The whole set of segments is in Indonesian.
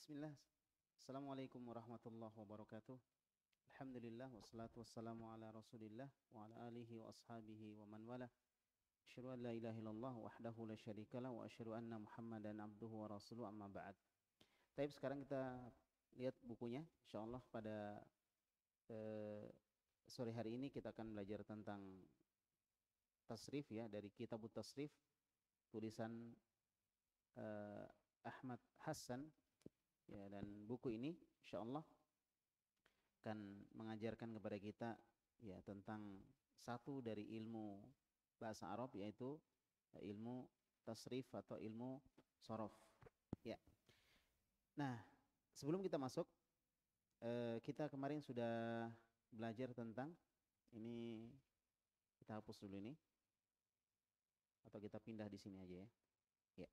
Bismillah. Assalamualaikum warahmatullahi wabarakatuh. Alhamdulillah wassalatu wassalamu ala Rasulillah wa ala alihi wa ashabihi wa man wala. Asyhadu an la ilaha illallah wahdahu la syarikalah wa asyhadu anna Muhammadan abduhu wa rasuluhu amma ba'd. Baik, sekarang kita lihat bukunya. Insyaallah pada sore hari ini kita akan belajar tentang tasrif ya, dari Kitabut Tasrif tulisan Ahmad Hassan. Ya, dan buku ini insyaallah akan mengajarkan kepada kita ya tentang satu dari ilmu bahasa Arab, yaitu ilmu tasrif atau ilmu sorof. Ya. Nah, sebelum kita masuk, kita kemarin sudah belajar tentang ini. Kita hapus dulu ini, atau kita pindah di sini aja ya. Ya.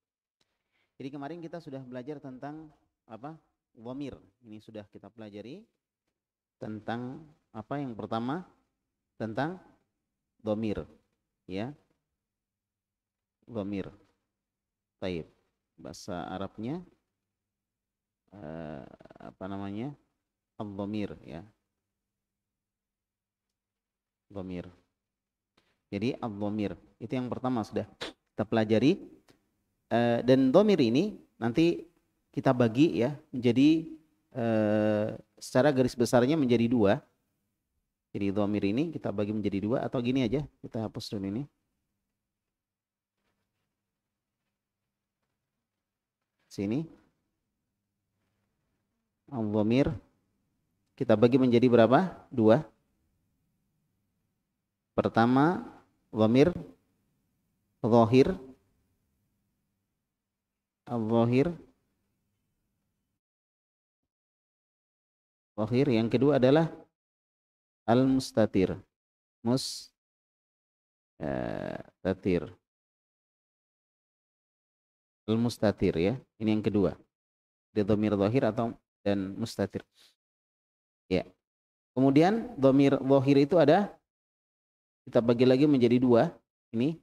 Jadi kemarin kita sudah belajar tentang apa? Dhamir. Ini sudah kita pelajari tentang apa? Yang pertama tentang dhamir, ya. Dhamir. Baik. Bahasa Arabnya apa namanya? Al-dhamir, ya. Dhamir. Jadi al-dhamir itu yang pertama sudah kita pelajari, dan dhamir ini nanti kita bagi ya menjadi secara garis besarnya menjadi dua. Jadi dhamir ini kita bagi menjadi dua, atau gini aja, kita hapus dulu ini. Sini. Al-dhamir kita bagi menjadi berapa? Dua. Pertama, dhamir zahir. Al-zahir. Zahir. Yang kedua adalah al-mustatir. Mustatir. Al-mustatir ya. Ini yang kedua. Di dhamir zahir atau dan mustatir. Ya. Kemudian dhamir zahir itu ada, kita bagi lagi menjadi dua. Ini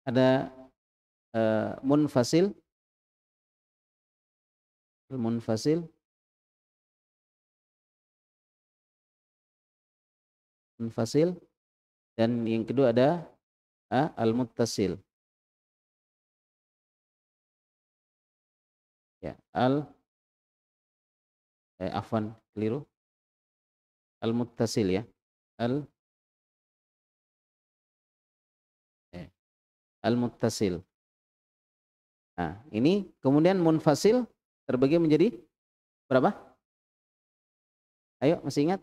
ada munfasil. Munfasil. Munfasil. Dan yang kedua ada al-muttasil. Ya, afwan, keliru. Al-muttasil ya. Al-muttasil. Nah, ini kemudian munfasil terbagi menjadi berapa? Ayo, masih ingat?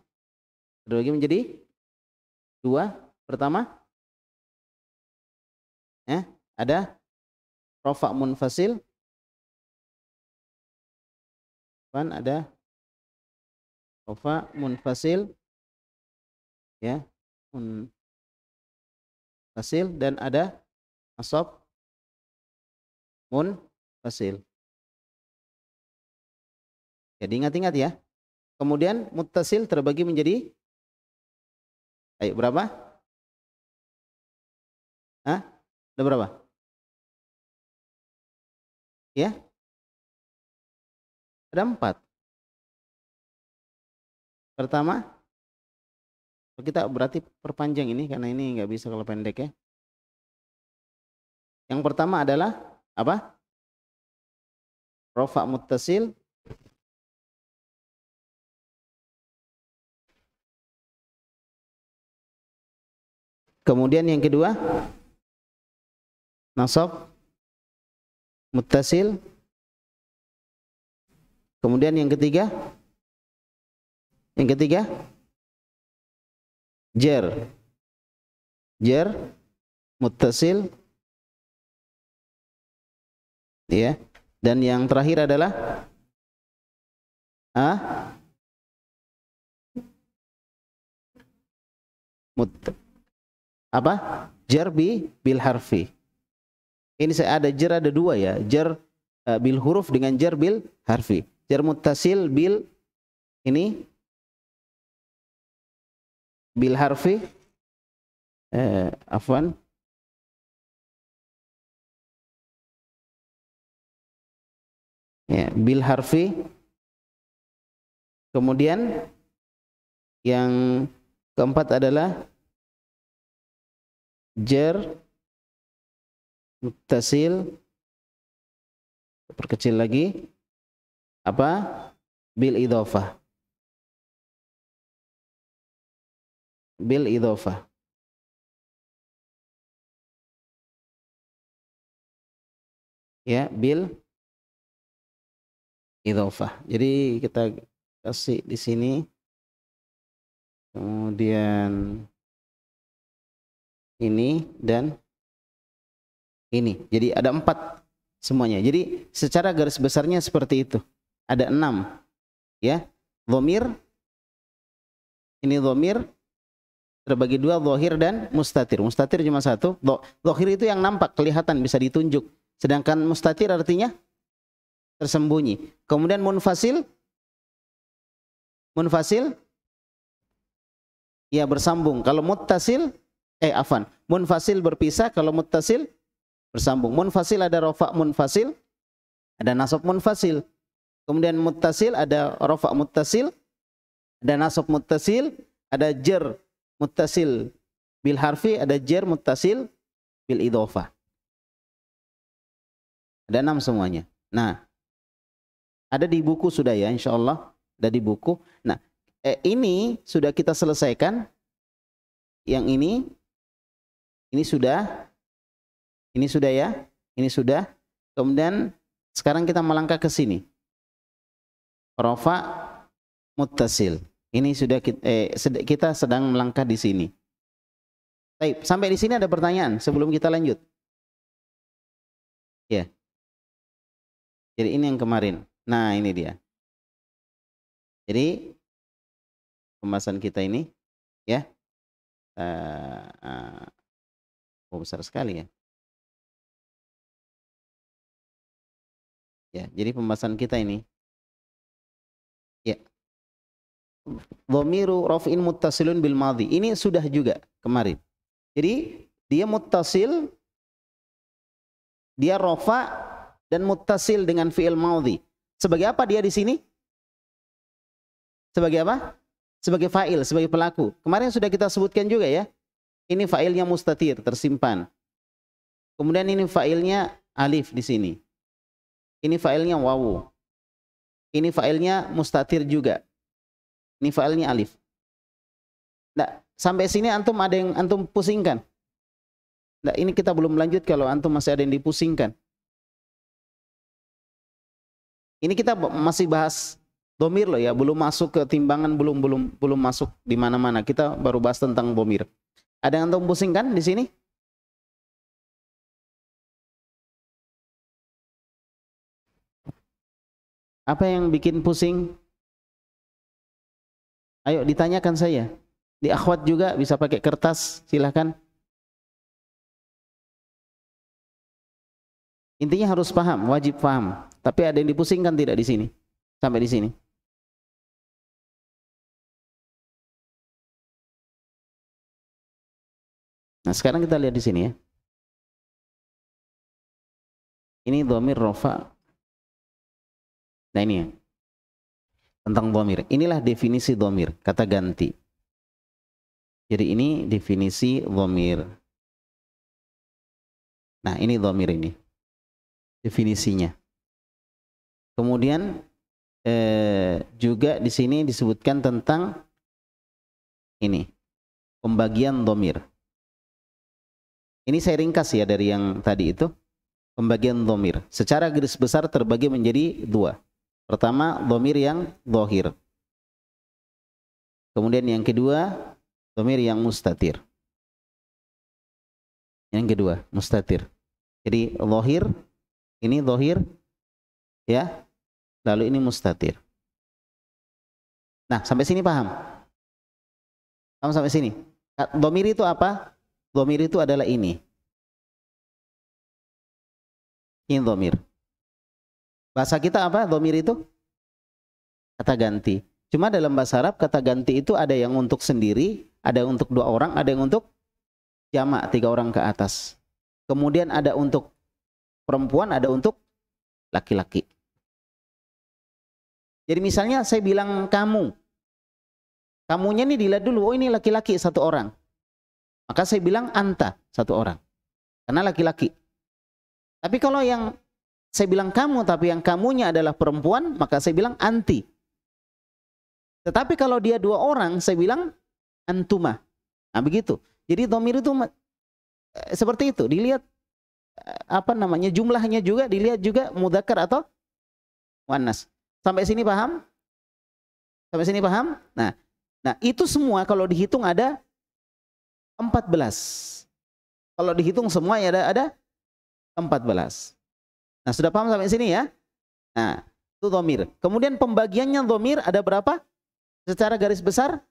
Terbagi menjadi dua. Pertama, ada rofa munfasil. Ada rofa munfasil, ya, munfasil, dan ada nasab munfasil. Jadi ingat-ingat ya. Kemudian muttasil terbagi menjadi, ayo berapa? Ada berapa? Ya? Ada 4. Pertama, kita berarti perpanjang ini karena ini nggak bisa kalau pendek ya. Yang pertama adalah apa? Rofa muttasil. Kemudian yang kedua, nasab muttasil. Kemudian yang ketiga, jar muttasil, ya. Dan yang terakhir adalah jar bil harfi. Ini saya ada jar, ada dua ya, jar bil huruf dengan jar bil harfi. Jar muttasil bil ini bil harfi, afwan, Ya, bil harfi. Kemudian yang keempat adalah jar muttasil, perkecil lagi, apa? Bil idhofah. Bil idhofah. Ya, bil idhofah. Jadi kita kasih di sini, kemudian ini dan ini. Jadi ada 4 semuanya. Jadi secara garis besarnya seperti itu. Ada 6. Ya, dhamir. Ini dhamir terbagi 2, dhahir dan mustatir. Mustatir cuma 1. Dhahir itu yang nampak, kelihatan, bisa ditunjuk. Sedangkan mustatir artinya tersembunyi. Kemudian munfasil. Munfasil ya bersambung. Kalau muttasil munfasil berpisah, kalau muttasil bersambung. Munfasil ada rafa munfasil, ada nasab munfasil. Kemudian muttasil ada rafa muttasil, ada nasab muttasil, ada jar muttasil bil harfi, ada jar muttasil bil idhofah. Ada 6 semuanya. Nah, ada di buku sudah ya, insyaallah ada di buku. Nah, ini sudah kita selesaikan. Yang ini sudah ya, ini sudah. Kemudian sekarang kita melangkah ke sini. Rafa muttasil. Ini sudah kita sedang melangkah di sini. Baik, sampai di sini ada pertanyaan sebelum kita lanjut. Ya. Jadi ini yang kemarin. Nah, ini dia. Jadi pembahasan kita ini ya besar sekali ya. Ya, jadi pembahasan kita ini ya. Dhamiru raf'in muttasilun bil madhi. Ini sudah juga kemarin. Jadi dia muttasil, dia rafa dan muttasil dengan fi'il madhi. Sebagai apa dia di sini? Sebagai apa? Sebagai fa'il, sebagai pelaku. Kemarin sudah kita sebutkan juga ya. Ini fa'ilnya mustatir, tersimpan. Kemudian ini fa'ilnya alif di sini. Ini fa'ilnya wawu. Ini fa'ilnya mustatir juga. Ini fa'ilnya alif. Nah, sampai sini antum ada yang antum pusingkan? Nah, ini kita belum lanjut kalau antum masih ada yang dipusingkan. Ini kita masih bahas dhamir loh ya, belum masuk ke timbangan, belum masuk di mana-mana. Kita baru bahas tentang dhamir. Ada yang antum pusingkan di sini? Apa yang bikin pusing? Ayo ditanyakan saya. Di akhwat juga bisa pakai kertas, silahkan. Intinya harus paham, wajib paham. Tapi ada yang dipusingkan tidak di sini? Sampai di sini. Nah, sekarang kita lihat di sini ya. Ini dhamir rafa. Nah, ini ya. Tentang dhamir. Inilah definisi dhamir, kata ganti. Jadi ini definisi dhamir. Nah, ini dhamir ini. Definisinya. Kemudian juga di sini disebutkan tentang ini, pembagian dhamir. Ini saya ringkas ya dari yang tadi itu, pembagian dhamir. Secara garis besar terbagi menjadi 2. Pertama, dhamir yang dhahir. Kemudian yang kedua, dhamir yang mustatir. Yang kedua, mustatir. Jadi dhahir, ini dhahir ya. Lalu ini mustatir. Nah, sampai sini paham? Paham sampai sini? Dhamir itu apa? Dhamir itu adalah ini. Ini dhamir. Bahasa kita apa dhamir itu? Kata ganti. Cuma dalam bahasa Arab kata ganti itu ada yang untuk sendiri, ada yang untuk 2 orang, ada yang untuk jamak 3 orang ke atas. Kemudian ada untuk perempuan, ada untuk laki-laki. Jadi misalnya saya bilang kamu. Kamunya ini dilihat dulu, oh ini laki-laki satu orang. Maka saya bilang anta satu orang. Karena laki-laki. Tapi kalau yang saya bilang kamu, tapi yang kamunya adalah perempuan, maka saya bilang anti. Tetapi kalau dia dua orang, saya bilang antuma. Nah begitu. Jadi dhamir itu seperti itu. Dilihat jumlahnya juga, dilihat juga mudzakkar atau muannas. Sampai sini paham? Sampai sini paham? Nah itu semua kalau dihitung ada 14. Kalau dihitung semua ya ada 14. Nah sudah paham sampai sini ya? Nah itu dhamir. Kemudian pembagiannya dhamir ada berapa? Secara garis besar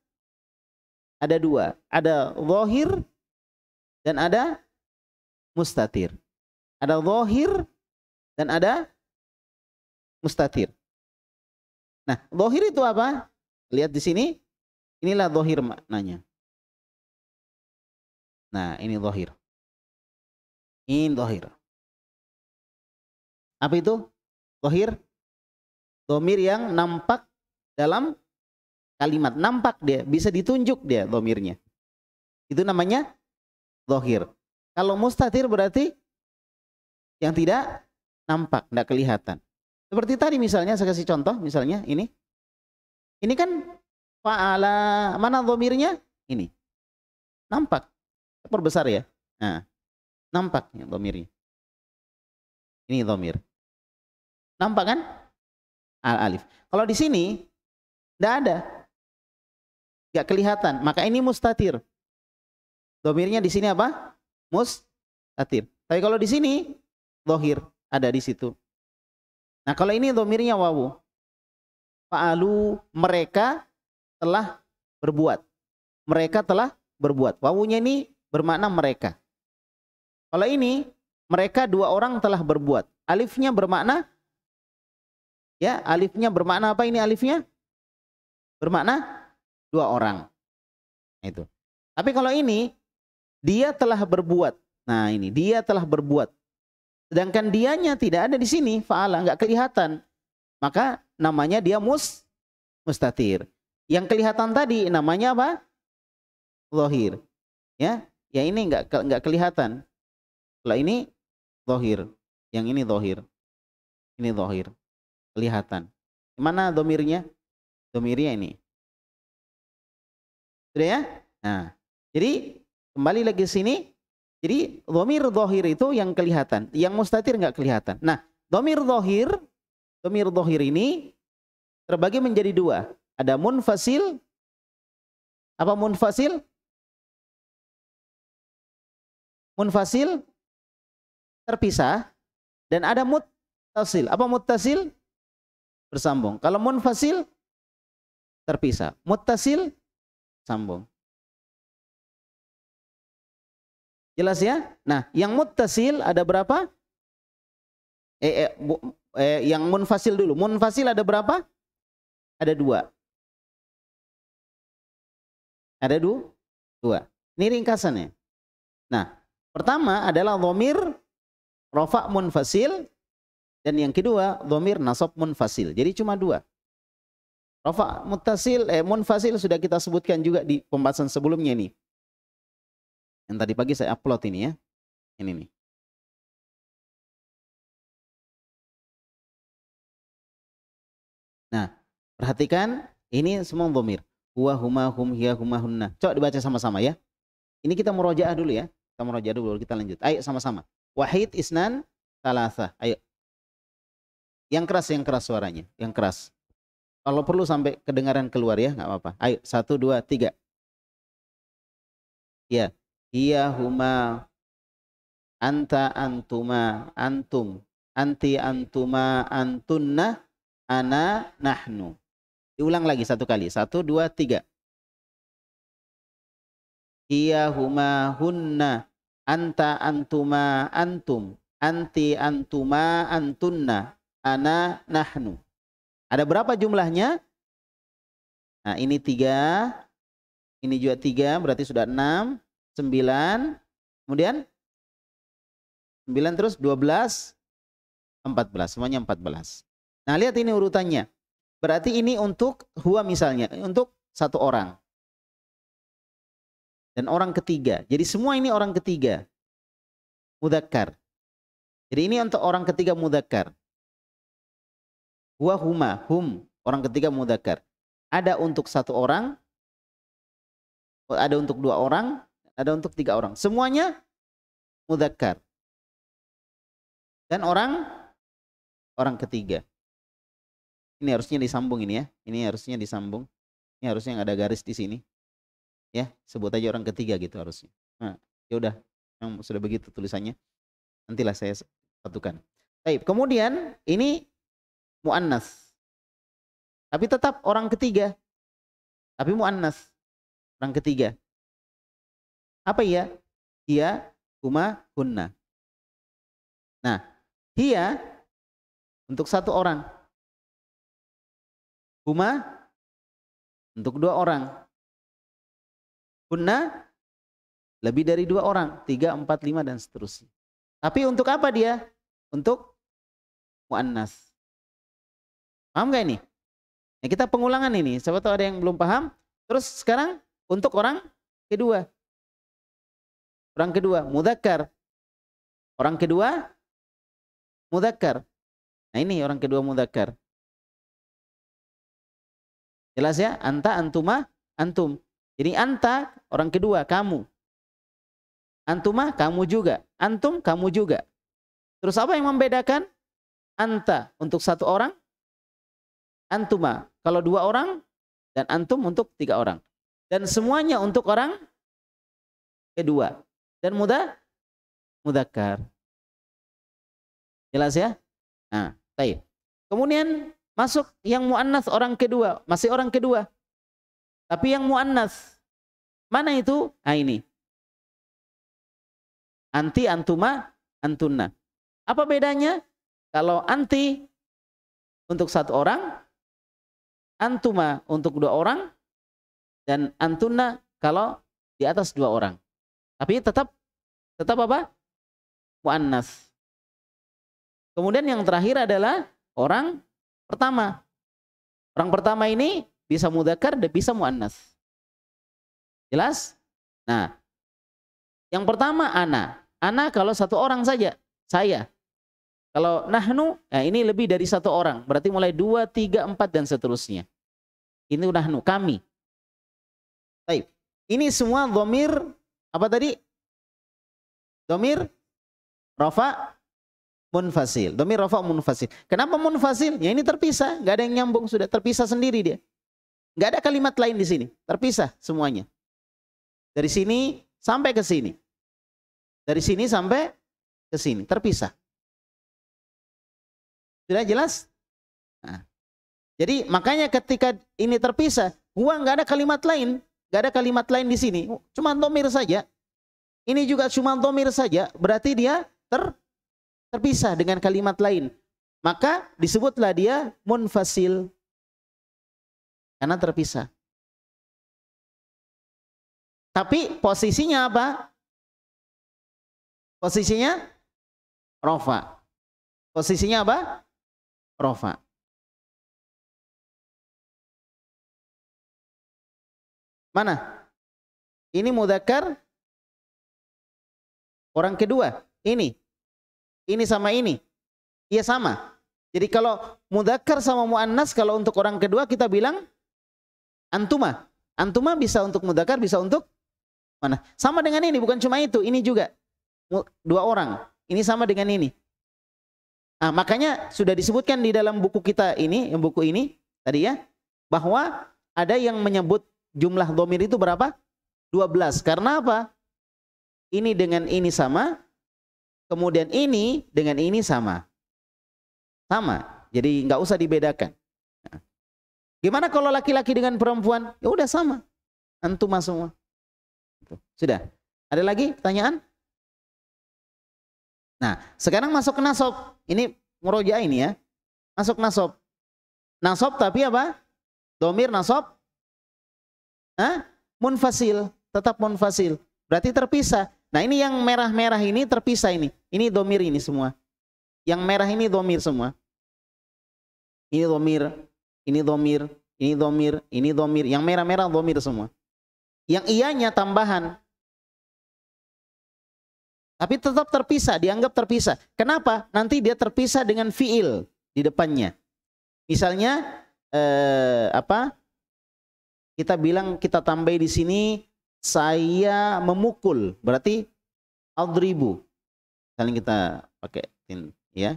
ada dua. Ada zahir dan ada mustatir. Ada zahir dan ada mustatir. Nah zahir itu apa? Lihat di sini. Inilah zahir maknanya. Nah ini zahir. Ini zahir. Apa itu? Zahir. Dhamir yang nampak dalam kalimat. Nampak dia. Bisa ditunjuk dia dhamirnya. Itu namanya zahir. Kalau mustatir berarti yang tidak nampak, tidak kelihatan. Seperti tadi misalnya, saya kasih contoh. Misalnya ini. Ini kan fa'ala. Mana dhamirnya? Ini. Nampak. Perbesar ya. Nah, nampak ya dhamirnya. Ini dhamir. Nampak kan? Al-alif. Kalau di sini tidak ada. Enggak kelihatan. Maka ini mustatir. Dhamirnya di sini apa? Mustatir. Tapi kalau di sini zahir ada di situ. Nah, kalau ini dhamirnya wawu. Fa'alu, mereka telah berbuat. Mereka telah berbuat. Wawunya ini bermakna mereka. Kalau ini mereka dua orang telah berbuat. Alifnya bermakna ya, alifnya bermakna apa ini alifnya? Bermakna dua orang. Itu. Tapi kalau ini dia telah berbuat. Nah, ini dia telah berbuat. Sedangkan dianya tidak ada di sini, fa'ala enggak kelihatan. Maka namanya dia mustatir. Yang kelihatan tadi namanya apa? Zahir. Ya, yang ini enggak kelihatan. Kalau ini zahir, yang ini zahir. Ini zahir. Kelihatan. Mana dhamirnya? Dhamirnya ini. Sudah ya? Nah, jadi kembali lagi ke sini. Jadi dhamir zahir itu yang kelihatan, yang mustatir enggak kelihatan. Nah, dhamir zahir ini terbagi menjadi dua. Ada munfasil. Apa munfasil? Munfasil terpisah, dan ada muttasil. Apa muttasil? Bersambung. Kalau munfasil terpisah, muttasil sambung. Jelas ya? Nah, yang muttasil ada berapa? Yang munfasil dulu. Munfasil ada berapa? Ada dua. Ada dua. Ini ringkasannya. Nah, pertama adalah dhamir rafa munfasil, dan yang kedua dhamir nasab munfasil. Jadi cuma dua. Rafa munfasil sudah kita sebutkan juga di pembahasan sebelumnya ini. Yang tadi pagi saya upload ini ya. Ini nih. Nah, perhatikan ini semua dhamir. Huwa, huma, hum, hiya, huma, hunna. Coba dibaca sama-sama ya. Ini kita murojaah dulu ya. Kita murojaah dulu, kita lanjut. Ayo sama-sama. Wahid, isnan, thalatha. Ayo. Yang keras suaranya. Yang keras. Kalau perlu sampai kedengaran keluar ya, nggak apa-apa. Ayo, 1, 2, 3. Ya. Hiya, huma, anta, antuma, antum, anti, antuma, antunna, ana, nahnu. Diulang lagi satu kali. 1, 2, 3. Hiya, huma, hunna, anta, antuma, antum, anti, antuma, antunna, ana, nahnu. Ada berapa jumlahnya? Nah, ini 3. Ini juga 3, berarti sudah 6, 9. Kemudian 9 terus 12, 14. Semuanya 14. Nah, lihat ini urutannya. Berarti ini untuk huwa misalnya, untuk satu orang. Dan orang ketiga. Jadi semua ini orang ketiga. Mudzakkar. Jadi ini untuk orang ketiga mudzakkar. Huwa, huma, hum. Orang ketiga mudzakkar. Ada untuk satu orang, ada untuk dua orang, ada untuk tiga orang. Semuanya mudzakkar. Dan orang ketiga. Ini harusnya disambung ini ya. Ini harusnya disambung. Ini harusnya ada garis di sini. Ya, sebut aja orang ketiga gitu harusnya. Nah, ya udah, yang sudah begitu tulisannya. Nantilah saya satukan. Baik, kemudian ini muannas. Tapi tetap orang ketiga. Tapi muannas. Orang ketiga. Apa ya? Hiya, huma, hunna. Nah, hiya untuk satu orang. Huma untuk dua orang. Hunna lebih dari dua orang. 3, 4, 5 dan seterusnya. Tapi untuk apa dia? Untuk muannas. Paham gak ini? Nah, kita pengulangan ini. Siapa tahu ada yang belum paham. Terus sekarang untuk orang kedua. Orang kedua mudzakkar. Orang kedua mudzakkar. Nah ini orang kedua mudzakkar. Jelas ya? Anta, antuma, antum. Jadi anta orang kedua, kamu. Antuma, kamu juga. Antum, kamu juga. Terus apa yang membedakan? Anta untuk satu orang. Antuma kalau dua orang. Dan antum untuk tiga orang. Dan semuanya untuk orang kedua. Dan mudzakkar. Jelas ya? Nah, baik. Kemudian masuk yang muannas orang kedua, masih orang kedua. Tapi yang muannas mana itu? Nah ini. Anti, antuma, antunna. Apa bedanya? Kalau anti untuk satu orang, antuma untuk dua orang, dan antunna kalau di atas dua orang. Tapi tetap apa? Muannas. Kemudian yang terakhir adalah orang pertama. Orang pertama ini bisa mudzakkar dan bisa muannas. Jelas? Nah, yang pertama ana. Ana kalau satu orang saja, saya. Kalau nahnu, nah ini lebih dari satu orang. Berarti mulai 2, 3, 4 dan seterusnya. Ini nahnu, kami. Baik. Ini semua dhamir apa tadi? Dhamir rafa munfasil. Dhamir rafa munfasil. Kenapa munfasil? Ya ini terpisah, nggak ada yang nyambung, sudah terpisah sendiri dia. Nggak ada kalimat lain di sini, terpisah semuanya. Dari sini sampai ke sini. Dari sini sampai ke sini, terpisah. Sudah jelas? Nah, jadi makanya ketika ini terpisah, huwa nggak ada kalimat lain, nggak ada kalimat lain di sini, cuma dhamir saja. Ini juga cuma dhamir saja, berarti dia terpisah dengan kalimat lain. Maka disebutlah dia munfasil. Karena terpisah. Tapi posisinya apa? Posisinya rofa. Posisinya apa? Rofa. Mana? Ini mudzakkar. Orang kedua. Ini sama ini. Iya sama. Jadi kalau mudzakkar sama muannas, kalau untuk orang kedua kita bilang antuma. Antuma bisa untuk mudzakkar, bisa untuk mana? Sama dengan ini, bukan cuma itu. Ini juga. Dua orang. Ini sama dengan ini. Nah, makanya sudah disebutkan di dalam buku kita ini, yang buku ini tadi ya, bahwa ada yang menyebut jumlah dhamir itu berapa? 12. Karena apa? Ini dengan ini sama, kemudian ini dengan ini sama. Sama. Jadi nggak usah dibedakan. Nah, gimana kalau laki-laki dengan perempuan? Ya udah sama. Antuma semua. Sudah. Ada lagi pertanyaan? Nah, sekarang masuk ke nasab. Ini murojaah ini ya. Masuk nasab. Nasab tapi apa? Dhamir nasab. Munfasil. Tetap munfasil. Berarti terpisah. Nah ini yang merah-merah ini terpisah ini. Ini dhamir ini semua. Yang merah ini dhamir semua. Ini dhamir ini domir, ini domir, ini domir. Yang merah-merah domir semua. Yang iyanya tambahan. Tapi tetap terpisah, dianggap terpisah. Kenapa? Nanti dia terpisah dengan fiil di depannya. Misalnya kita bilang, kita tambahi di sini saya memukul, berarti adribu. Misalnya kita pakai ya.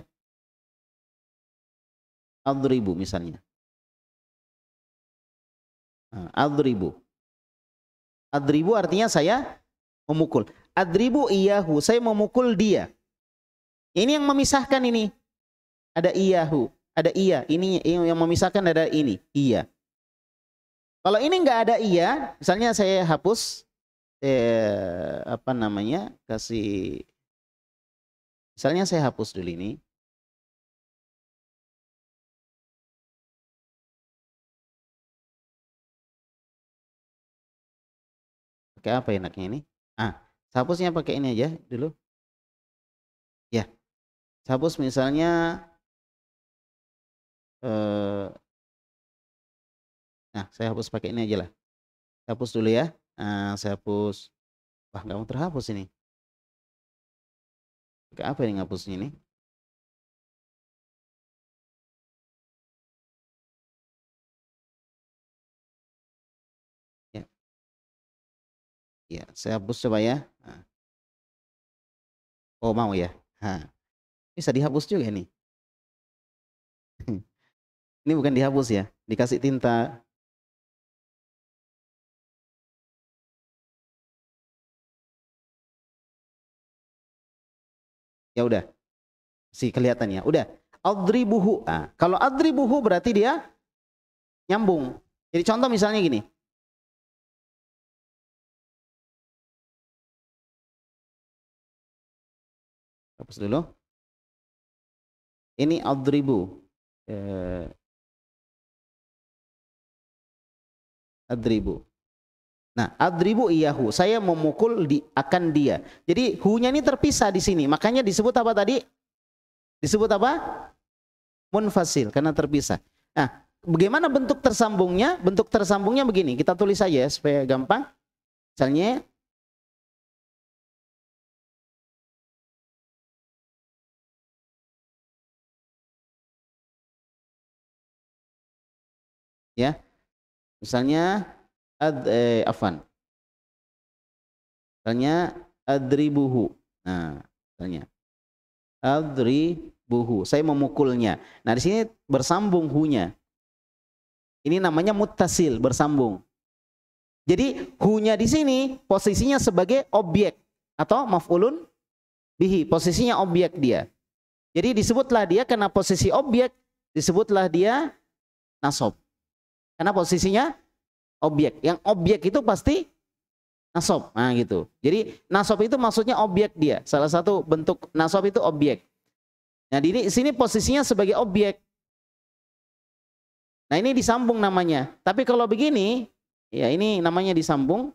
Adribu misalnya. Adribu. Adribu artinya saya memukul. Adribu iyahu, saya memukul dia. Ini yang memisahkan ini. Ada iyahu, ada iya. Ini yang memisahkan ada ini, iya. Kalau ini nggak ada iya, misalnya saya hapus, kasih, misalnya saya hapus dulu ini. Pakai apa enaknya ini? Hapusnya pakai ini aja dulu. Ya, hapus misalnya, saya hapus pakai ini aja lah. Hapus dulu ya. Saya hapus. Wah, nggak mau terhapus ini. Pakai apa yang ngapusnya ini? Ya, ya, saya hapus coba ya. Oh, mau ya. Bisa dihapus juga ini. Ini bukan dihapus ya, dikasih tinta. Ya udah, kelihatannya. Udah, adribuhu. Kalau adribuhu berarti dia nyambung. Jadi contoh misalnya gini. Hapus dulu. Ini adribu. Adribu. Nah, adribu iyahu, saya memukul akan dia. Jadi hu-nya ini terpisah di sini. Makanya disebut apa tadi? Disebut apa? Munfasil, karena terpisah. Nah, bagaimana bentuk tersambungnya? Bentuk tersambungnya begini. Kita tulis saja ya, supaya gampang. Misalnya, ya, misalnya misalnya adribuhu. Nah, misalnya adribuhu, saya memukulnya. Nah, di sini bersambung hu-nya. Ini namanya muttasil, bersambung. Jadi hu-nya di sini posisinya sebagai objek atau maf'ulun bihi, posisinya objek dia. Jadi disebutlah dia karena posisi objek, disebutlah dia nasab. Karena posisinya objek. Yang objek itu pasti nasab. Nah gitu. Jadi nasab itu maksudnya objek dia. Salah satu bentuk nasab itu objek. Nah di sini posisinya sebagai objek. Nah ini disambung namanya. Tapi kalau begini, ya ini namanya disambung.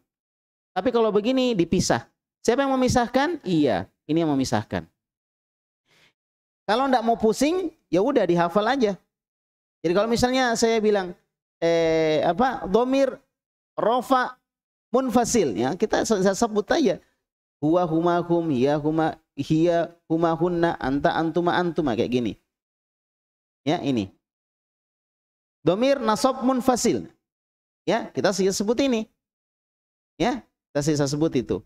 Tapi kalau begini dipisah. Siapa yang memisahkan? Iya, ini yang memisahkan. Kalau enggak mau pusing, ya udah dihafal aja. Jadi kalau misalnya saya bilang dhamir rofa munfasil, ya kita sebut aja huwa huma hum, hiya huma hiya huma hunna, anta antuma antuma, kayak gini. Ya, ini. Dhamir nasab munfasil. Ya, kita sebut ini. Ya, kita sebut itu.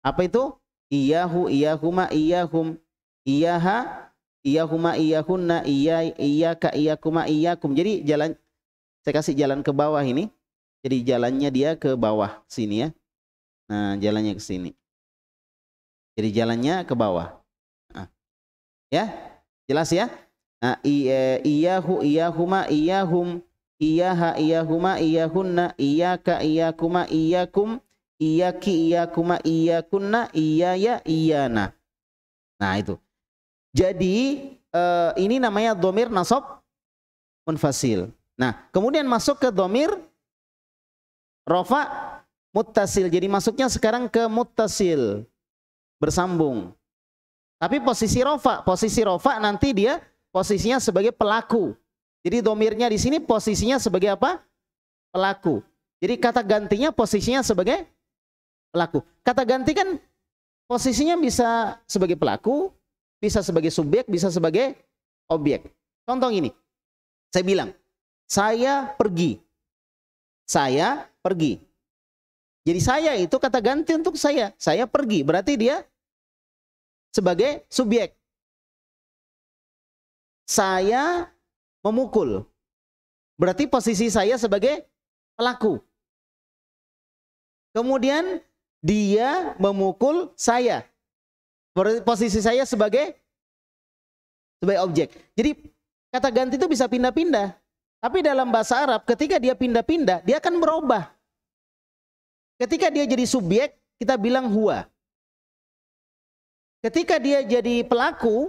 Apa itu? Iyahu, iyahuma, iyahum, iyaha, iyahuma, iyahunna, iyaka, iyakuma, iyakum. Jadi jalan, saya kasih jalan ke bawah ini. Jadi jalannya dia ke bawah sini ya. Nah, jalannya ke sini. Jadi jalannya ke bawah. Nah, ya, jelas ya? Nah, iyahu, iyahuma, iyahum, iyaha, iyahuma, iyahunna, iyaka, iyakuma, iyakum, iyaki, iyakuma, iyakunna, iyaya, iyana. Nah itu. Jadi ini namanya dhamir nasab munfasil. Nah kemudian masuk ke dhamir rofa muttasil. Jadi masuknya sekarang ke muttasil, bersambung. Tapi posisi rofa nanti dia posisinya sebagai pelaku. Jadi domirnya di sini posisinya sebagai apa? Pelaku. Jadi kata gantinya posisinya sebagai pelaku. Kata ganti kan posisinya bisa sebagai pelaku, bisa sebagai subjek, bisa sebagai objek. Contoh ini, saya bilang, saya pergi. Saya pergi. Jadi saya itu kata ganti untuk saya. Saya pergi, berarti dia sebagai subjek. Saya memukul. Berarti posisi saya sebagai pelaku. Kemudian dia memukul saya. Berarti posisi saya sebagai objek. Jadi kata ganti itu bisa pindah-pindah. Tapi dalam bahasa Arab ketika dia pindah-pindah, dia akan berubah. Ketika dia jadi subjek, kita bilang huwa. Ketika dia jadi pelaku,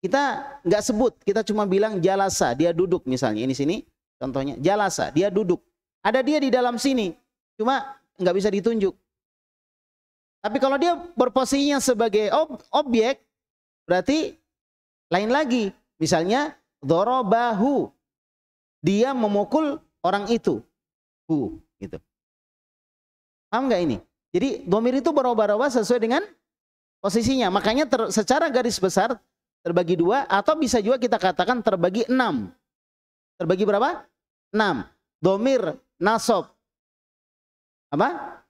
kita nggak sebut, kita cuma bilang jalasa, dia duduk misalnya. Ini sini contohnya, jalasa, dia duduk. Ada dia di dalam sini, cuma nggak bisa ditunjuk. Tapi kalau dia berposisinya sebagai objek, berarti lain lagi. Misalnya, dorobahu, dia memukul orang itu. Gitu. Paham nggak ini? Jadi domir itu berubah-ubah sesuai dengan posisinya. Makanya secara garis besar terbagi 2 atau bisa juga kita katakan terbagi 6. Terbagi berapa? 6. Domir nasab apa?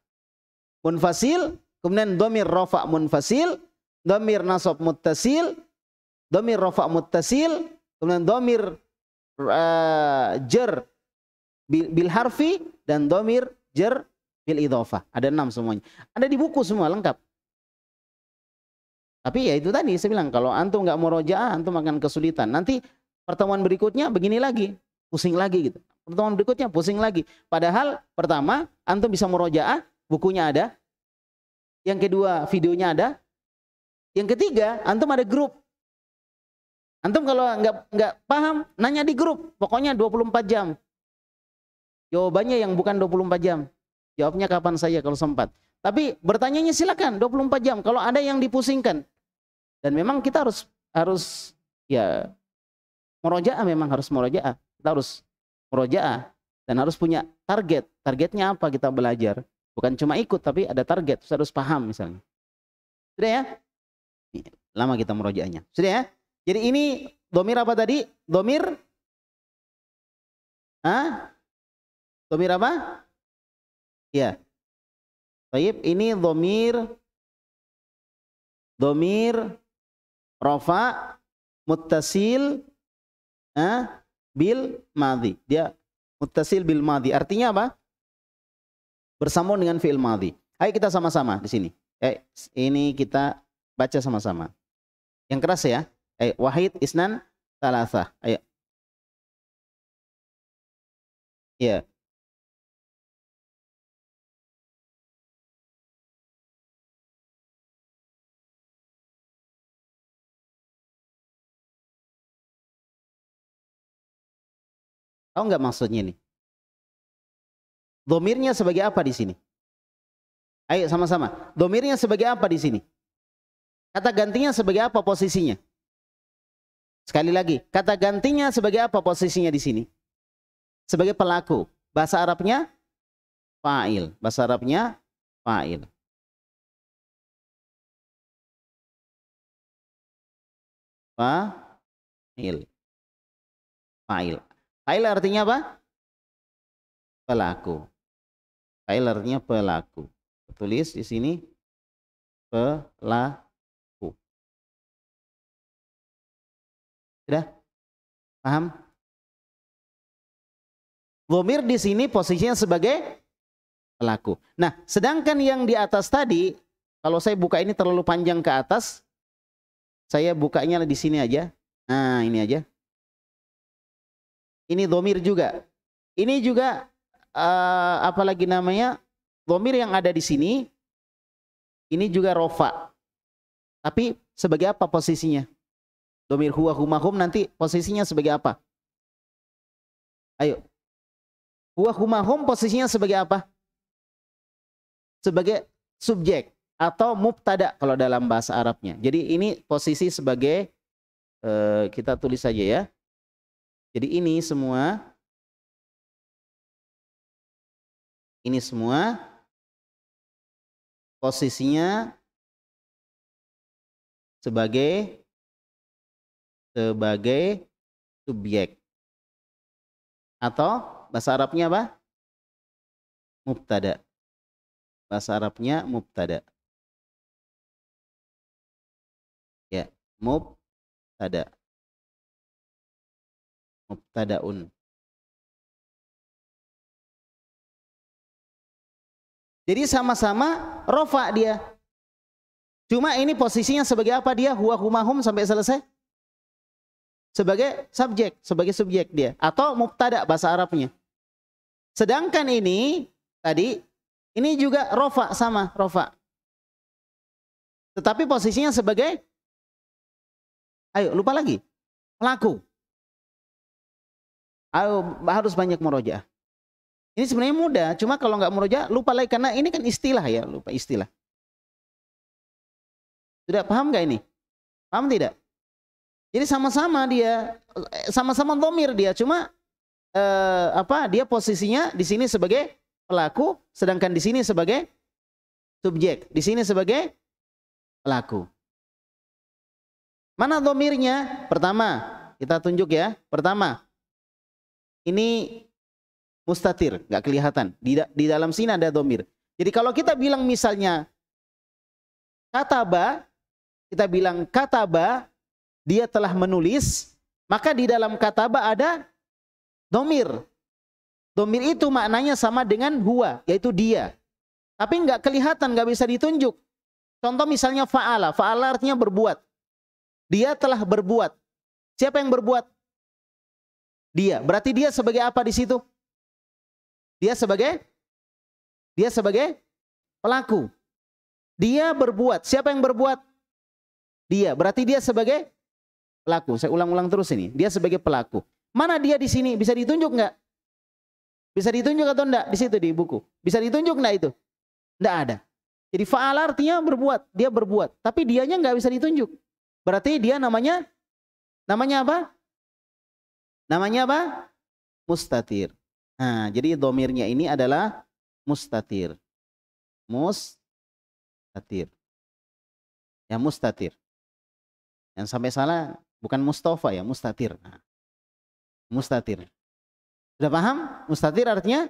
Munfasil, kemudian domir rofa munfasil, domir nasab muttasil, domir rofa muttasil, kemudian domir jar bil harfi, dan domir jar bil idhofah. Ada 6 semuanya. Ada di buku semua lengkap. Tapi ya itu tadi saya bilang, kalau antum nggak murojaah, antum akan kesulitan. Nanti pertemuan berikutnya begini lagi, pusing lagi gitu. Pertemuan berikutnya pusing lagi. Padahal pertama antum bisa murojaah, bukunya ada. Yang kedua videonya ada. Yang ketiga antum ada grup. Antum kalau nggak paham, nanya di grup. Pokoknya 24 jam. Jawabannya yang bukan 24 jam. Jawabnya kapan saja kalau sempat. Tapi bertanyanya silakan 24 jam. Kalau ada yang dipusingkan. Dan memang kita harus ya murojaah, memang harus murojaah. Kita harus murojaah dan harus punya target. Targetnya apa kita belajar? Bukan cuma ikut, tapi ada target. Harus paham misalnya. Sudah ya? Lama kita murojaahnya. Sudah ya? Jadi ini domir apa tadi? Domir? Domir apa? Ya. Baik, ini domir rofa muttasil bil madhi. Dia muttasil bil madhi. Artinya apa? Bersambung dengan fi'il madhi. Ayo kita sama-sama di sini. Ini kita baca sama-sama. Yang keras ya. Wahid, isnan, salasah. Ayo. Ya. Tahu nggak maksudnya ini? Domirnya sebagai apa di sini? Ayo sama-sama. Domirnya sebagai apa di sini? Kata gantinya sebagai apa posisinya? Sekali lagi, kata gantinya sebagai apa posisinya di sini? Sebagai pelaku. Bahasa Arabnya fa'il. Bahasa Arabnya fa'il. Fa'il. Fa'il. Fa'il artinya apa? Pelaku. Fa'il artinya pelaku. Tulis di sini pelaku. Sudah? Paham? Dhamir di sini posisinya sebagai pelaku. Nah, sedangkan yang di atas tadi, kalau saya buka ini terlalu panjang ke atas, saya bukanya di sini aja. Nah, ini aja. Ini dhamir juga. Ini juga apalagi namanya? Dhamir yang ada di sini, ini juga rofa. Tapi sebagai apa posisinya? Dhamir huwa huma hum nanti posisinya sebagai apa? Ayo. Huwa huma hum posisinya sebagai apa? Sebagai subjek atau mubtada kalau dalam bahasa Arabnya. Jadi ini posisi sebagai kita tulis saja ya. Jadi ini semua posisinya sebagai subjek. Atau bahasa Arabnya apa? Mubtada. Bahasa Arabnya mubtada. Ya, mubtada. Mubtadaun. Jadi sama-sama rofa dia. Cuma ini posisinya sebagai apa dia? Huwa humahum sampai selesai. Sebagai subjek dia. Atau mubtada bahasa Arabnya. Sedangkan ini tadi, ini juga rofa sama, rofa. Tetapi posisinya sebagai, ayo lupa lagi, pelaku. Ayo harus banyak murojaah. Ini sebenarnya mudah, cuma kalau nggak murojaah lupa lagi karena ini kan istilah ya, lupa istilah. Sudah paham nggak ini? Paham tidak? Jadi sama-sama dia, sama-sama dhamir dia, cuma dia posisinya di sini sebagai pelaku, sedangkan di sini sebagai subjek, di sini sebagai pelaku. Mana dhamirnya? Pertama, kita tunjuk ya. Pertama, ini mustatir, nggak kelihatan. Di dalam sini ada dhamir. Jadi kalau kita bilang misalnya kataba, kita bilang kataba, dia telah menulis, maka di dalam kataba ada dhamir. Dhamir itu maknanya sama dengan huwa, yaitu dia. Tapi nggak kelihatan, nggak bisa ditunjuk. Contoh misalnya fa'ala. Fa'ala artinya berbuat. Dia telah berbuat. Siapa yang berbuat? Dia. Berarti dia sebagai apa di situ? Dia sebagai pelaku. Dia berbuat. Siapa yang berbuat? Dia. Berarti dia sebagai pelaku. Saya ulang-ulang terus ini. Dia sebagai pelaku. Mana dia di sini? Bisa ditunjuk nggak? Bisa ditunjuk atau enggak? Di situ di buku. Bisa ditunjuk enggak itu? Enggak ada. Jadi fa'ala artinya berbuat. Dia berbuat. Tapi dianya nggak bisa ditunjuk. Berarti dia namanya apa? Namanya apa? Mustatir. Nah, jadi dhamirnya ini adalah mustatir. Mustatir. Ya, mustatir. Yang sampai salah bukan Mustafa ya, mustatir. Nah, mustatir. Sudah paham? Mustatir artinya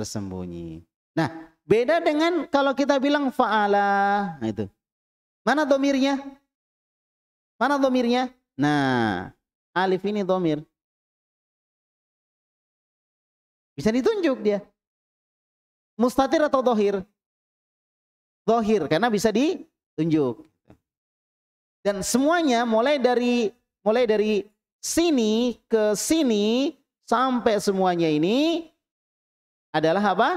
tersembunyi. Nah, beda dengan kalau kita bilang fa'ala. Nah, itu. Mana dhamirnya? Mana dhamirnya? Nah, alif ini dhamir. Bisa ditunjuk dia. Mustatir atau dhahir? Dhahir, karena bisa ditunjuk. Dan semuanya mulai dari sini ke sini sampai semuanya ini adalah apa?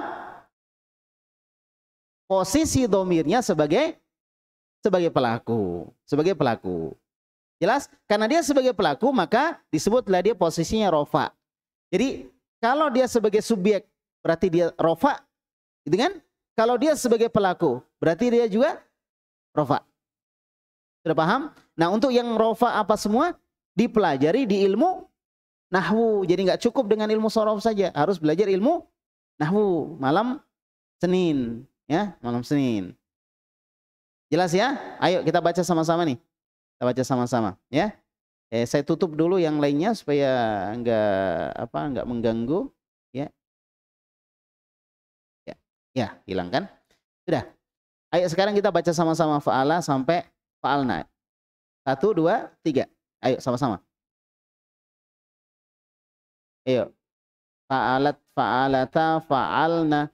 Posisi dhamirnya sebagai pelaku. Sebagai pelaku. Jelas? Karena dia sebagai pelaku, maka disebutlah dia posisinya rofa. Jadi kalau dia sebagai subjek, berarti dia rofa, gitu kan? Kalau dia sebagai pelaku, berarti dia juga rofa. Sudah paham? Nah, untuk yang rofa apa semua dipelajari di ilmu nahwu. Jadi nggak cukup dengan ilmu shorof saja, harus belajar ilmu nahwu malam Senin, ya, malam Senin. Jelas ya? Ayo kita baca sama-sama nih. Kita baca sama-sama, ya. Saya tutup dulu yang lainnya supaya nggak mengganggu, ya. Ya, hilang kan? Sudah. Ayo sekarang kita baca sama-sama fa'ala sampai fa'alna. 1, 2, 3. Ayo sama-sama. Ayo. Fa'alat, fa'alata, fa'alna,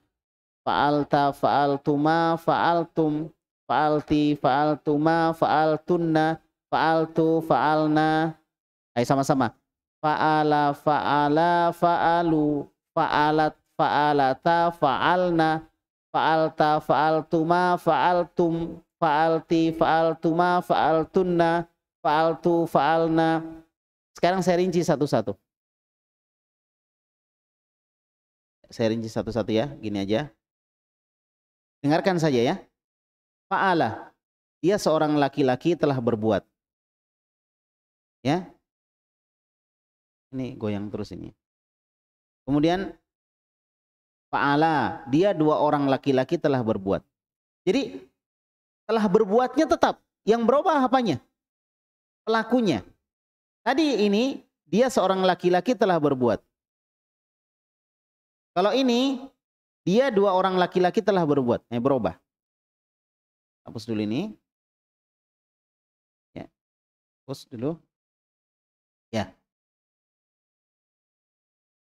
fa'alta, fa'altuma, fa'altum, fa'alti, fa'altuma, fa'altunna, fa'altu, fa'alna. Ayo sama-sama. Fa'ala, fa'ala, fa'alu, fa'alat, fa'alata, fa'alna, fa'alta, fa'altuma, fa'altum, fa'alti, fa'altuma, fa'altunna, fa'altu, fa'alna. Sekarang saya rinci satu-satu. Saya rinci satu-satu ya, gini aja. Dengarkan saja ya. Fa'ala, dia seorang laki-laki telah berbuat. Ya. Ini goyang terus ini. Kemudian fa'ala, dia dua orang laki-laki telah berbuat. Jadi telah berbuatnya tetap. Yang berubah apanya? Pelakunya. Tadi ini dia seorang laki-laki telah berbuat. Kalau ini dia dua orang laki-laki telah berbuat. Berubah. Hapus dulu ini. Ya. Hapus dulu. Ya.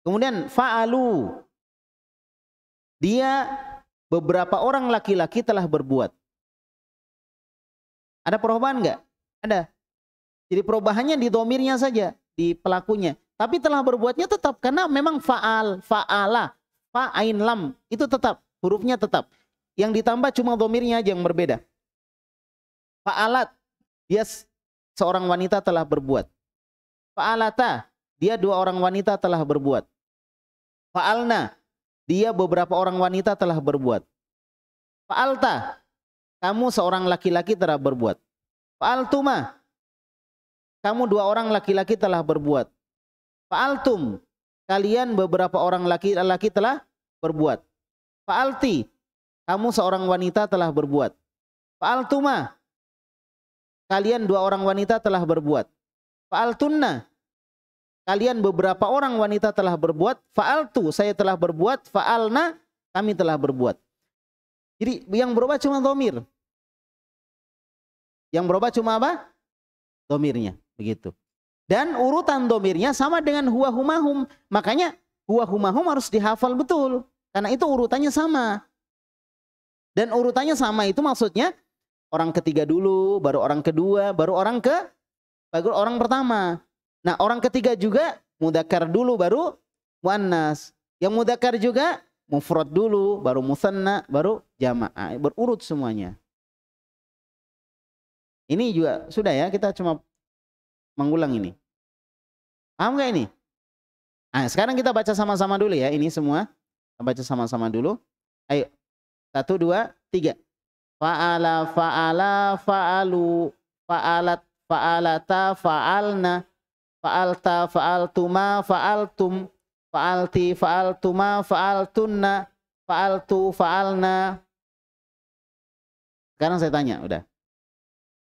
Kemudian fa'alu. Dia beberapa orang laki-laki telah berbuat. Ada perubahan enggak? Ada. Jadi perubahannya di domirnya saja, di pelakunya. Tapi telah berbuatnya tetap karena memang fa'al, fa'ala, fa'ain lam itu tetap, hurufnya tetap. Yang ditambah cuma domirnya aja yang berbeda. Fa'alat, dia seorang wanita telah berbuat. Fa'alata, dia dua orang wanita telah berbuat. Fa'alna, dia beberapa orang wanita telah berbuat. Fa'alta, kamu seorang laki-laki telah berbuat. Fa'altuma, kamu dua orang laki-laki telah berbuat. Fa'altum, kalian beberapa orang laki-laki telah berbuat. Fa'alti, kamu seorang wanita telah berbuat. Fa'altuma, kalian dua orang wanita telah berbuat. Fa'altunna, kalian beberapa orang wanita telah berbuat. Fa'altu, saya telah berbuat. Fa'alna, kami telah berbuat. Jadi yang berubah cuma dhamir. Yang berubah cuma apa? Dhamirnya, begitu. Dan urutan dhamirnya sama dengan huwa humahum. Makanya huwa humahum harus dihafal betul. Karena itu urutannya sama. Dan urutannya sama itu maksudnya orang ketiga dulu, baru orang kedua, baru orang pertama. Nah, orang ketiga juga mudzakkar dulu baru muannas. Yang mudzakkar juga mufrad dulu, baru musanna, baru jamaah. Berurut semuanya. Ini juga sudah ya, kita cuma mengulang ini. Paham nggak ini? Nah, sekarang kita baca sama-sama dulu ya, ini semua. Kita baca sama-sama dulu. Ayo, 1, 2, 3. Fa'ala, fa'ala, fa'alu, fa'alat, fa'alata, fa'alna, fa'alta, fa'altuma, fa'altum, fa'alti, fa'altuma, fa'altunna, fa'altu, fa'alna. Sekarang saya tanya, udah.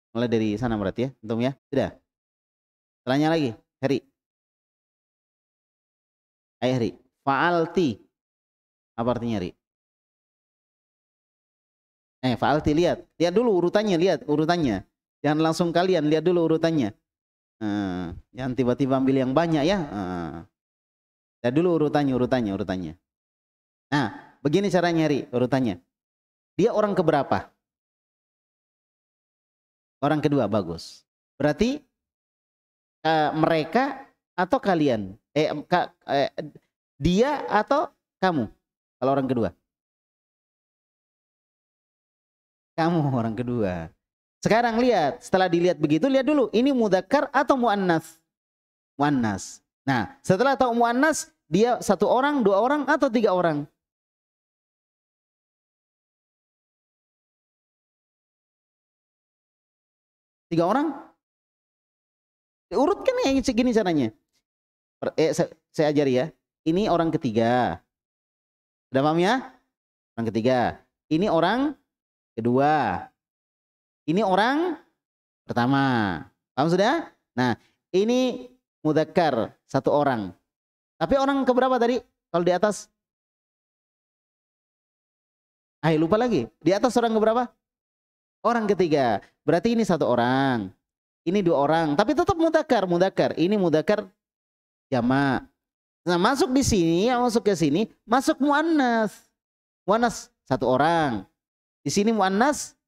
Mulai dari sana berarti ya, antum ya? Sudah. Tanya lagi, Heri. Ayo Heri. Fa'alti. Apa artinya Heri? Fa'alti lihat. Lihat dulu urutannya, lihat urutannya. Jangan langsung kalian, lihat dulu urutannya. Jangan tiba-tiba ambil yang banyak ya. Lihat dulu urutannya. Nah, begini caranya Heri, urutannya. Dia orang keberapa? Orang kedua, bagus. Berarti mereka atau kalian? Dia atau kamu? Kalau orang kedua. Kamu orang kedua. Sekarang lihat, setelah dilihat begitu, lihat dulu. Ini mudzakkar atau muannas? Muannas. Nah, setelah tahu muannas, dia 1 orang, 2 orang, atau 3 orang? 3 orang? Urutkan yang segini caranya. Saya ajari ya. Ini orang ketiga. Sudah paham ya? Orang ketiga. Ini orang kedua. Ini orang pertama. Paham sudah? Nah, ini mudzakkar 1 orang. Tapi orang keberapa tadi? Kalau di atas? Lupa lagi. Di atas orang keberapa? Orang ketiga. Berarti ini 1 orang. Ini 2 orang. Tapi tetap mudzakkar. Ini mudzakkar jamak. Nah, masuk di sini, masuk ke sini, masuk muannas. Muannas 1 orang. Di sini muannas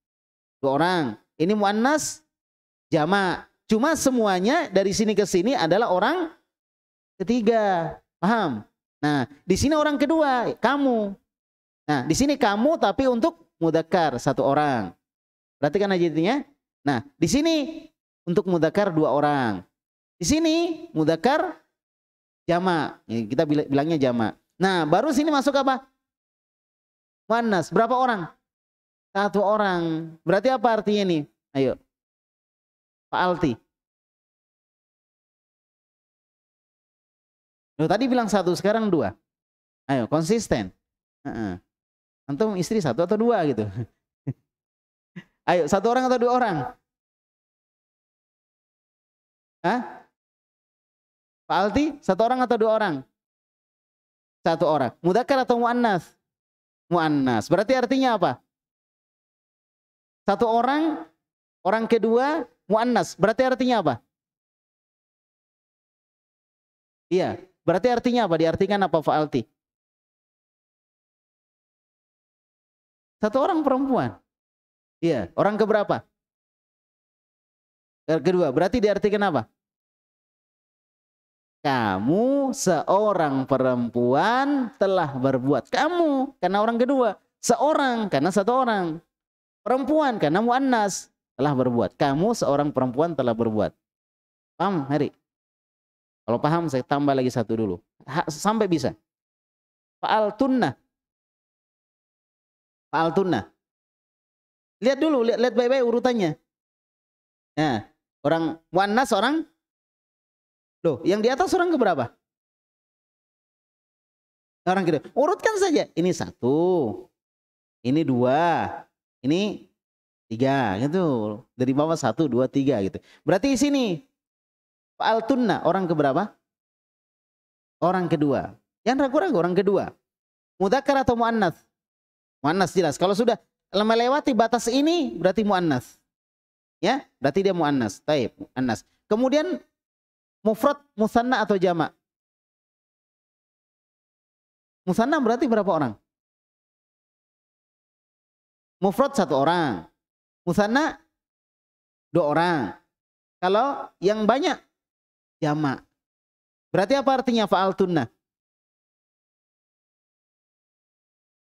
2 orang. Ini muannas jamak. Cuma semuanya dari sini ke sini adalah orang ketiga. Paham? Nah, di sini orang kedua, kamu. Nah, di sini kamu tapi untuk mudzakkar 1 orang. Perhatikan aja intinya. Nah, di sini untuk mudzakkar 2 orang. Di sini mudzakkar jamak. Kita bilangnya jamak. Nah, baru sini masuk apa? Muannas. Berapa orang? 1 orang. Berarti apa artinya nih? Ayo. Fa'alti. Loh, tadi bilang satu, sekarang dua. Ayo, konsisten. Antum istri satu atau dua gitu. Ayo, satu orang atau dua orang? Hah? Pak Alti, satu orang atau dua orang? Satu orang. Mudzakkar atau muannas? Muannas. Berarti artinya apa? Satu orang, orang kedua muannas. Berarti artinya apa? Iya. Berarti artinya apa? Diartikan apa Pak Alti? Satu orang perempuan. Iya. Orang keberapa? Kedua. Berarti diartikan apa? Kamu seorang perempuan telah berbuat. Kamu karena orang kedua. Seorang karena satu orang. Perempuan karena muannas telah berbuat. Kamu seorang perempuan telah berbuat. Paham, Hari? Kalau paham saya tambah lagi satu dulu. Sampai bisa. Fa'altunna. Fa'altunna. Lihat dulu, lihat baik-baik urutannya. Nah, orang muannas orang. Loh, yang di atas orang keberapa? Orang kedua. Urutkan saja. Ini satu. Ini dua. Ini tiga. Gitu. Dari bawah satu, dua, tiga gitu. Berarti di sini. Fa'altunna. Orang keberapa? Orang kedua. Yang ragu-ragu orang kedua. Mudzakkar atau muannas? Muannas jelas. Kalau sudah melewati batas ini berarti muannas. Ya, berarti dia muannas. Taib, muannas. Kemudian mufrad, musanna atau jamak? Musanna berarti berapa orang? Mufrad satu orang. Musanna dua orang. Kalau yang banyak jamak. Berarti apa artinya fa'altunna?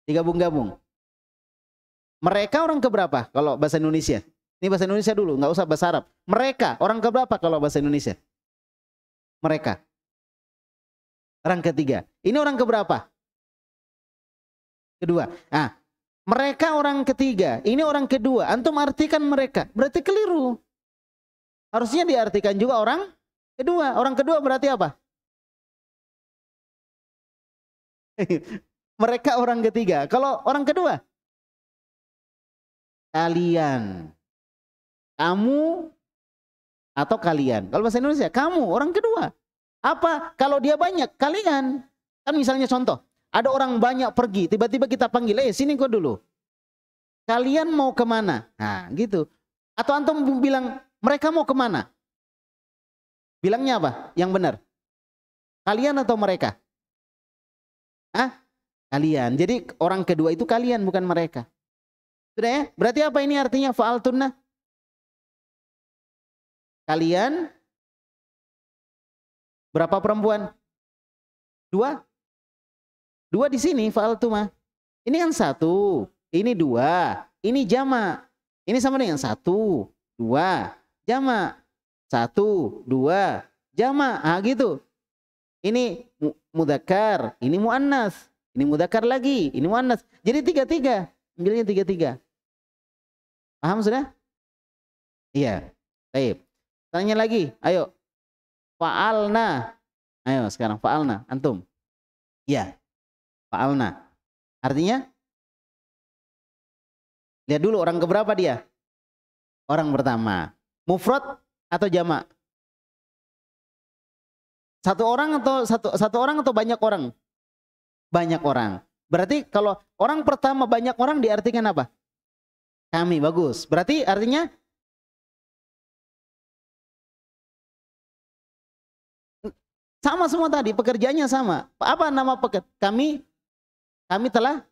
Digabung-gabung. Mereka orang keberapa kalau bahasa Indonesia? Ini bahasa Indonesia dulu, nggak usah bahasa Arab. Mereka orang keberapa kalau bahasa Indonesia? Mereka. Orang ketiga. Ini orang keberapa? Kedua. Nah, mereka orang ketiga. Ini orang kedua. Antum artikan mereka. Berarti keliru. Harusnya diartikan juga orang kedua. Orang kedua berarti apa? Mereka orang ketiga. Kalau orang kedua? Kalian. Kamu atau kalian. Kalau bahasa Indonesia, kamu orang kedua. Apa? Kalau dia banyak, kalian. Kan misalnya contoh, ada orang banyak pergi, tiba-tiba kita panggil, sini kau dulu. Kalian mau kemana? Nah gitu. Atau antum bilang, mereka mau kemana? Bilangnya apa? Yang benar. Kalian atau mereka? Kalian. Jadi orang kedua itu kalian, bukan mereka. Sudah ya? Berarti apa ini artinya fa'altunna? Kalian berapa perempuan? Dua? Dua di sini fa'altuma. Ini kan satu, ini dua, ini jamak. Ini sama dengan satu, dua, jamak. Satu, dua, jamak. Gitu. Ini mudzakkar, ini muannas. Ini mudzakkar lagi, ini muannas. Jadi tiga-tiga. Ambilnya tiga-tiga. Paham sudah? Iya. Baik. Tanya lagi, ayo. Fa'alna. Ayo sekarang fa'alna, antum. Iya. Fa'alna. Artinya? Lihat dulu orang keberapa dia? Orang pertama. Mufrad atau jamak? Satu orang atau banyak orang? Banyak orang. Berarti kalau orang pertama banyak orang diartikan apa? Kami, bagus. Berarti artinya sama semua tadi, pekerjaannya sama. Apa nama kami telah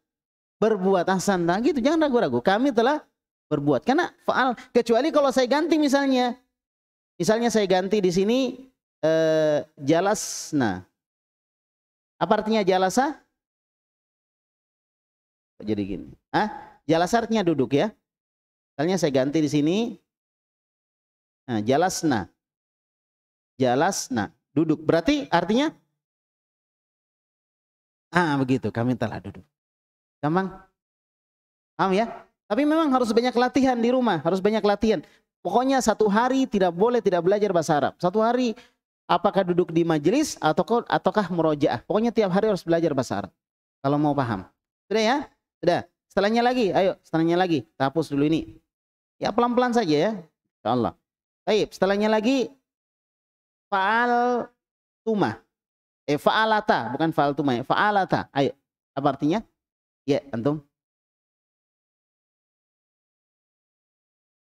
berbuat ahsan. Nah gitu, jangan ragu-ragu. Kami telah berbuat. Karena faal, kecuali kalau saya ganti misalnya saya ganti di sini jalasna. Apa artinya jalasa? Jadi gini. Jalasa artinya duduk ya. Misalnya saya ganti di sini. Nah, jalasna. Jalasna, duduk. Berarti artinya begitu, kami telah duduk. Gampang? Paham ya? Tapi memang harus banyak latihan di rumah, harus banyak latihan. Pokoknya satu hari tidak boleh tidak belajar bahasa Arab. Satu hari apakah duduk di majelis ataukah murojaah. Pokoknya tiap hari harus belajar bahasa Arab kalau mau paham. Sudah ya? Sudah. Setelahnya lagi, ayo setelahnya lagi. Kita hapus dulu ini. Ya pelan-pelan saja ya. Insyaallah. Baik, setelahnya lagi fa'al tuma. Fa'alata, bukan fa'al tuma ya. Fa'alata. Ayo. Apa artinya? Ya, antum.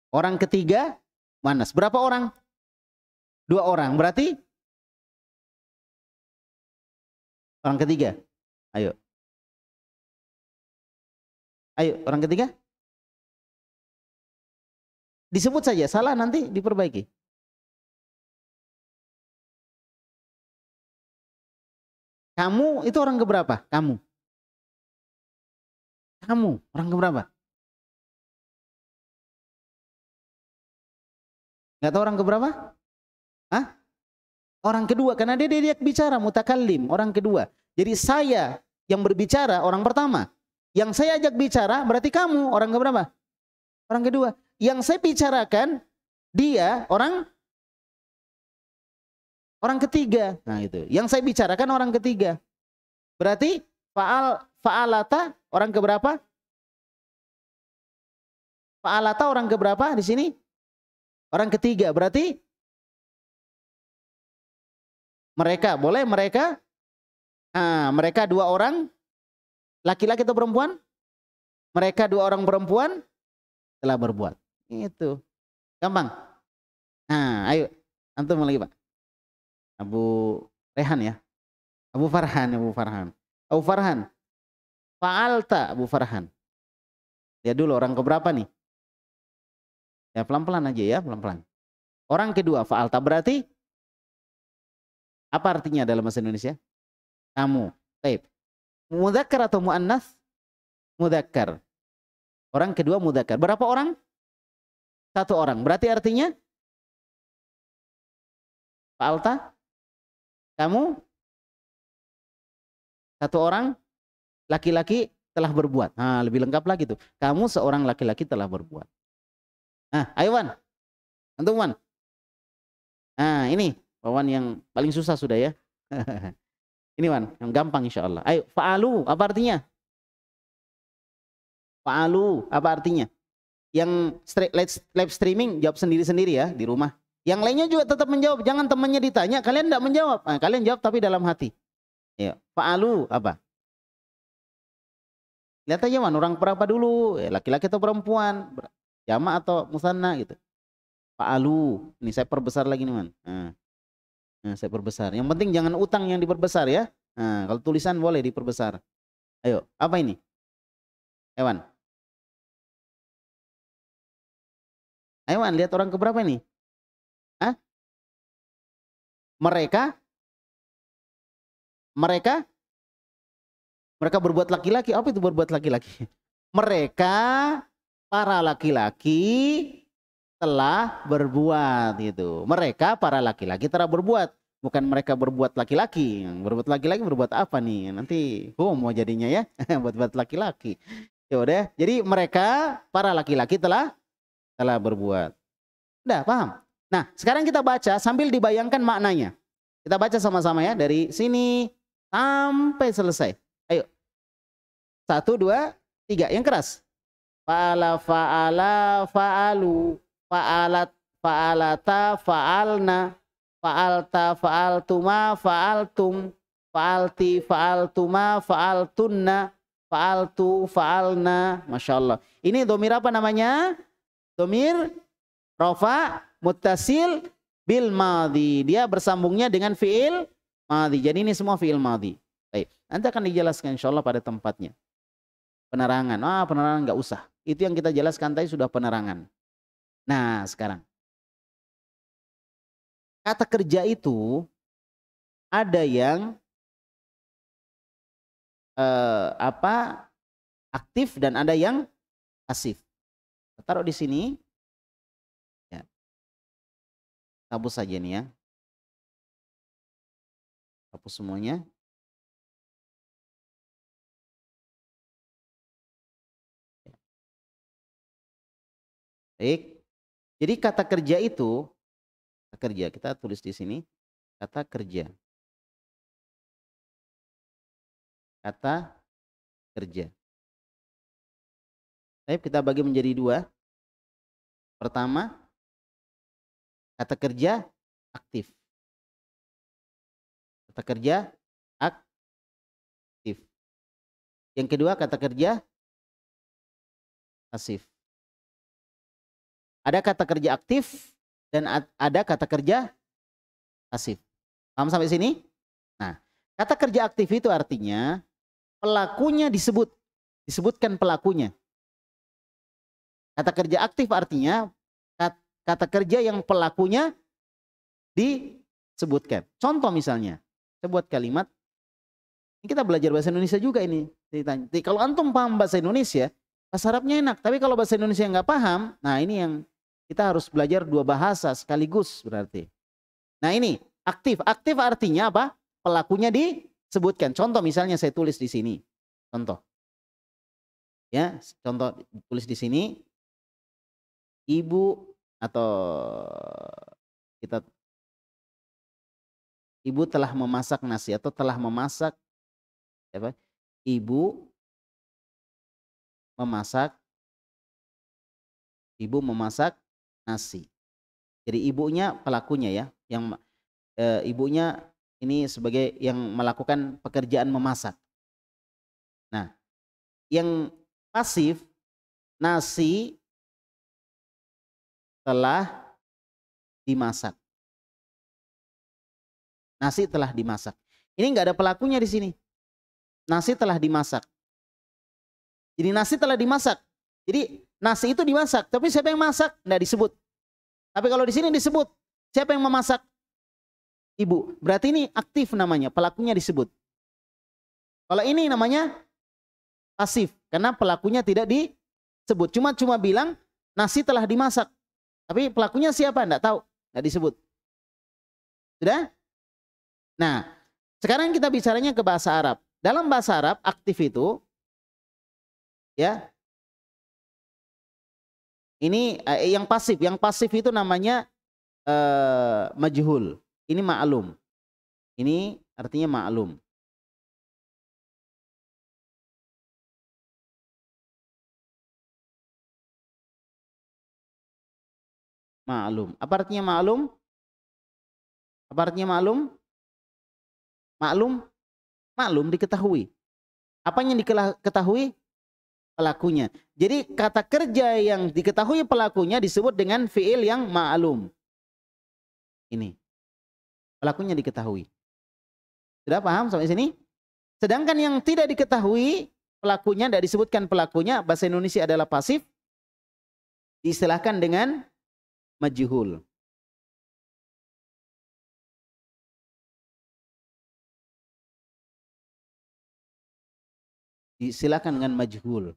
Orang ketiga muannas. Berapa orang? 2 orang. Berarti orang ketiga. Ayo. Ayo, orang ketiga. Disebut saja, salah nanti diperbaiki. Kamu itu orang keberapa? Kamu. Kamu orang keberapa? Nggak tahu orang keberapa? Hah? Orang kedua, karena dia bicara mutakallim, orang kedua. Jadi saya yang berbicara orang pertama. Yang saya ajak bicara berarti kamu orang keberapa? Orang kedua. Yang saya bicarakan dia orang ketiga. Nah itu. Yang saya bicarakan orang ketiga. Berarti fa'alata orang keberapa? Fa'alata orang keberapa di sini? Orang ketiga. Berarti mereka, boleh mereka? Mereka 2 orang laki-laki atau perempuan? Mereka 2 orang perempuan telah berbuat. Itu. Gampang. Nah, ayo. Antum lagi, Pak. Abu Rehan ya. Abu Farhan. Abu Farhan. Fa'alta Abu Farhan. Lihat dulu orang keberapa nih? Ya pelan-pelan aja ya, pelan-pelan. Orang kedua fa'alta berarti apa artinya dalam bahasa Indonesia? Kamu. Baik. Mudzakkar atau muannas? Mudzakkar. Orang kedua mudzakkar. Berapa orang? 1 orang. Berarti artinya fa'alta kamu 1 orang laki-laki telah berbuat. Nah, lebih lengkap lagi tuh. Kamu seorang laki-laki telah berbuat. Nah, ayo Wan. Antum Wan. Nah, ini Wan yang paling susah sudah ya. Ini Wan, yang gampang insyaallah. Ayo, fa'alu apa artinya? Fa'alu apa artinya? Yang live streaming jawab sendiri-sendiri ya di rumah. Yang lainnya juga tetap menjawab. Jangan temannya ditanya, kalian tidak menjawab. Nah, kalian jawab tapi dalam hati. Ya, fa'alu apa? Lihat aja man, orang berapa dulu? Laki-laki atau perempuan? Jama' atau musanna gitu. Fa'alu. Ini saya perbesar lagi nih man. Nah, saya perbesar. Yang penting jangan utang yang diperbesar ya. Nah, kalau tulisan boleh diperbesar. Ayo, apa ini? Hewan. Ayo man, lihat orang keberapa ini? Hah? Mereka berbuat laki-laki. Apa itu berbuat laki-laki? Mereka para laki-laki telah berbuat gitu. Mereka para laki-laki telah berbuat. Bukan mereka berbuat laki-laki. Berbuat laki-laki berbuat apa nih? Nanti homo jadinya ya. Buat laki-laki. Ya udah. Jadi mereka para laki-laki telah berbuat. Udah paham? Nah, sekarang kita baca sambil dibayangkan maknanya. Kita baca sama-sama ya dari sini sampai selesai. Ayo. 1, 2, 3. Yang keras. Fa'ala, fa'ala, fa'alu. Fa'alat, fa'alata, fa'alna. Fa'alta, fa'altuma, fa'altum. Fa'alti, fa'altuma, fa'altunna. Fa'altu, fa'alna. Masya Allah. Ini domir apa namanya? Domir rofa muttasil bil madhi. Dia bersambungnya dengan fi'il madhi. Jadi ini semua fi'il madhi. Baik. Nanti akan dijelaskan insya Allah pada tempatnya. Penerangan. Penerangan nggak usah. Itu yang kita jelaskan tadi sudah penerangan. Nah, sekarang. Kata kerja itu ada yang aktif dan ada yang pasif. Taruh di sini. Ya. Hapus saja nih ya. Hapus semuanya. Baik. Jadi kata kerja itu, kita tulis di sini. Kata kerja. Kata kerja. Baik, kita bagi menjadi dua. Pertama, kata kerja aktif. Kata kerja aktif. Yang kedua, kata kerja pasif. Ada kata kerja aktif dan ada kata kerja pasif. Paham sampai sini? Nah, kata kerja aktif itu artinya pelakunya disebutkan pelakunya. Kata kerja aktif artinya kata kerja yang pelakunya disebutkan. Contoh misalnya, saya buat kalimat, ini kita belajar bahasa Indonesia juga ini. Jadi, kalau antum paham bahasa Indonesia, bahasa Arabnya enak. Tapi kalau bahasa Indonesia nggak paham, nah ini yang kita harus belajar dua bahasa sekaligus berarti. Nah ini aktif. Aktif artinya apa? Pelakunya disebutkan. Contoh misalnya saya tulis di sini. Contoh. Ya, contoh tulis di sini. Ibu atau ibu telah memasak nasi atau telah memasak apa? Ibu memasak nasi. Jadi ibunya pelakunya ya, yang ibunya ini sebagai yang melakukan pekerjaan memasak. Nah, yang pasif, nasi telah dimasak. Nasi telah dimasak. Ini nggak ada pelakunya di sini. Nasi telah dimasak. Jadi nasi telah dimasak. Jadi nasi itu dimasak, tapi siapa yang masak? Nggak disebut. Tapi kalau di sini disebut, siapa yang memasak? Ibu. Berarti ini aktif namanya, pelakunya disebut. Kalau ini namanya pasif, karena pelakunya tidak disebut. Cuma bilang nasi telah dimasak. Tapi pelakunya siapa? Nggak tahu, nggak disebut. Sudah? Nah, sekarang kita bicaranya ke bahasa Arab. Dalam bahasa Arab, aktif itu, ya, ini yang pasif. Yang pasif itu namanya majhul. Ini ma'lum. Ini artinya ma'lum. Ma'lum. Apa artinya ma'lum? Apa artinya ma'lum? Maklum, maklum diketahui. Apa yang diketahui? Pelakunya. Jadi kata kerja yang diketahui pelakunya disebut dengan fi'il yang ma'lum. Ini. Pelakunya diketahui. Sudah paham sampai sini? Sedangkan yang tidak diketahui pelakunya, tidak disebutkan pelakunya, bahasa Indonesia adalah pasif, diistilahkan dengan majhul. Disilakan dengan majhul.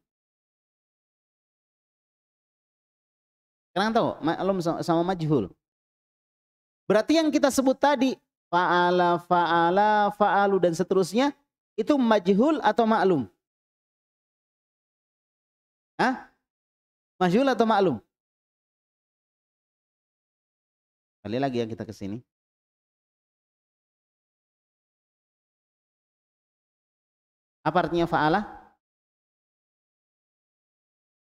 Kalian tahu maklum sama majhul. Berarti yang kita sebut tadi fa'ala, fa'ala, fa'alu dan seterusnya itu majhul atau maklum? Hah? Majhul atau maklum? Kali lagi ya kita ke sini. Apa artinya fa'ala?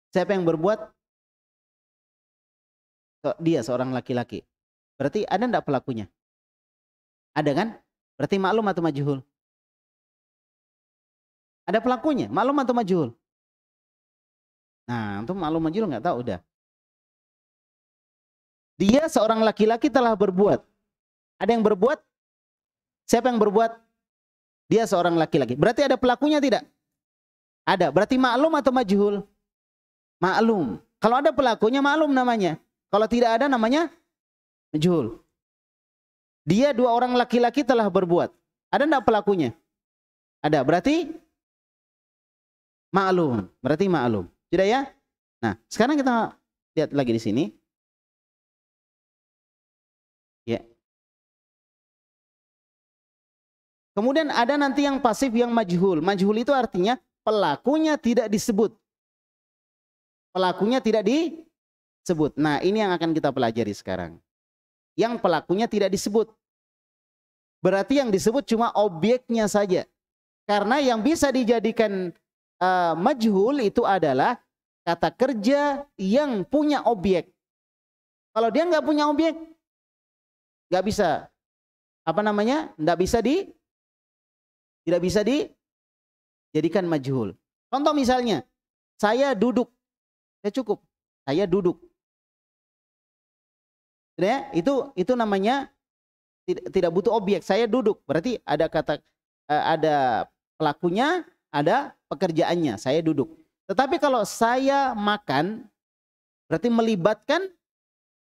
Siapa yang berbuat? Dia seorang laki-laki. Berarti ada enggak pelakunya? Ada kan? Berarti maklum atau majhul? Ada pelakunya, maklum atau majhul? Nah, untuk maklum majhul enggak tahu udah. Dia seorang laki-laki telah berbuat. Ada yang berbuat? Siapa yang berbuat? Dia seorang laki-laki. Berarti ada pelakunya tidak? Ada. Berarti maklum atau majhul? Maklum. Kalau ada pelakunya maklum namanya. Kalau tidak ada namanya majhul. Dia dua orang laki-laki telah berbuat. Ada enggak pelakunya? Ada. Berarti maklum. Berarti maklum. Sudah ya? Nah, sekarang kita lihat lagi di sini. Ya. Kemudian ada nanti yang pasif yang majhul. Majhul itu artinya pelakunya tidak disebut. Pelakunya tidak disebut. Nah, ini yang akan kita pelajari sekarang. Yang pelakunya tidak disebut. berarti yang disebut cuma objeknya saja. Karena yang bisa dijadikan majhul itu adalah kata kerja yang punya objek. Kalau dia nggak punya objek, nggak bisa tidak bisa dijadikan majhul. Contoh misalnya, saya duduk, ya cukup, saya duduk. Ya, itu namanya tidak butuh objek. Saya duduk, berarti ada ada pelakunya, ada pekerjaannya. Saya duduk. Tetapi kalau saya makan, berarti melibatkan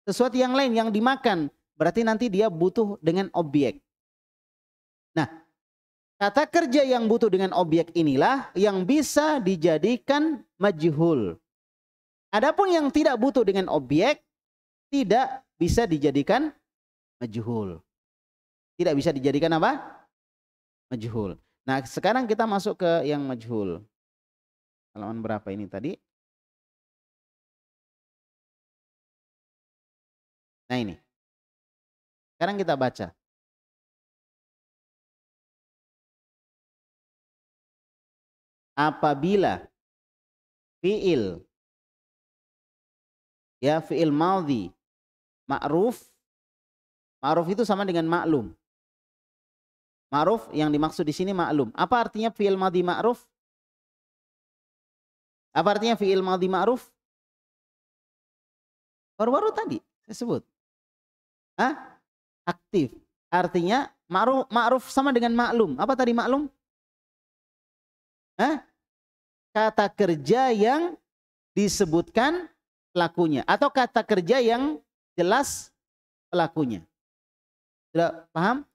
sesuatu yang lain yang dimakan. Berarti nanti dia butuh dengan objek. Nah, kata kerja yang butuh dengan objek inilah yang bisa dijadikan majhul. Adapun yang tidak butuh dengan objek tidak bisa dijadikan majhul. Tidak bisa dijadikan apa? Majhul. Nah, sekarang kita masuk ke yang majhul. Halaman berapa ini tadi? Nah ini. Sekarang kita baca. Apabila fi'il madhi ma'ruf itu sama dengan maklum. Ma'ruf yang dimaksud di sini maklum. Apa artinya fi'il madhi ma'ruf? Apa artinya fi'il madhi ma'ruf? Baru-baru tadi saya sebut. Aktif. Artinya ma'ruf sama dengan maklum. Apa tadi maklum? Kata kerja yang disebutkan pelakunya atau kata kerja yang jelas pelakunya. Sudah paham?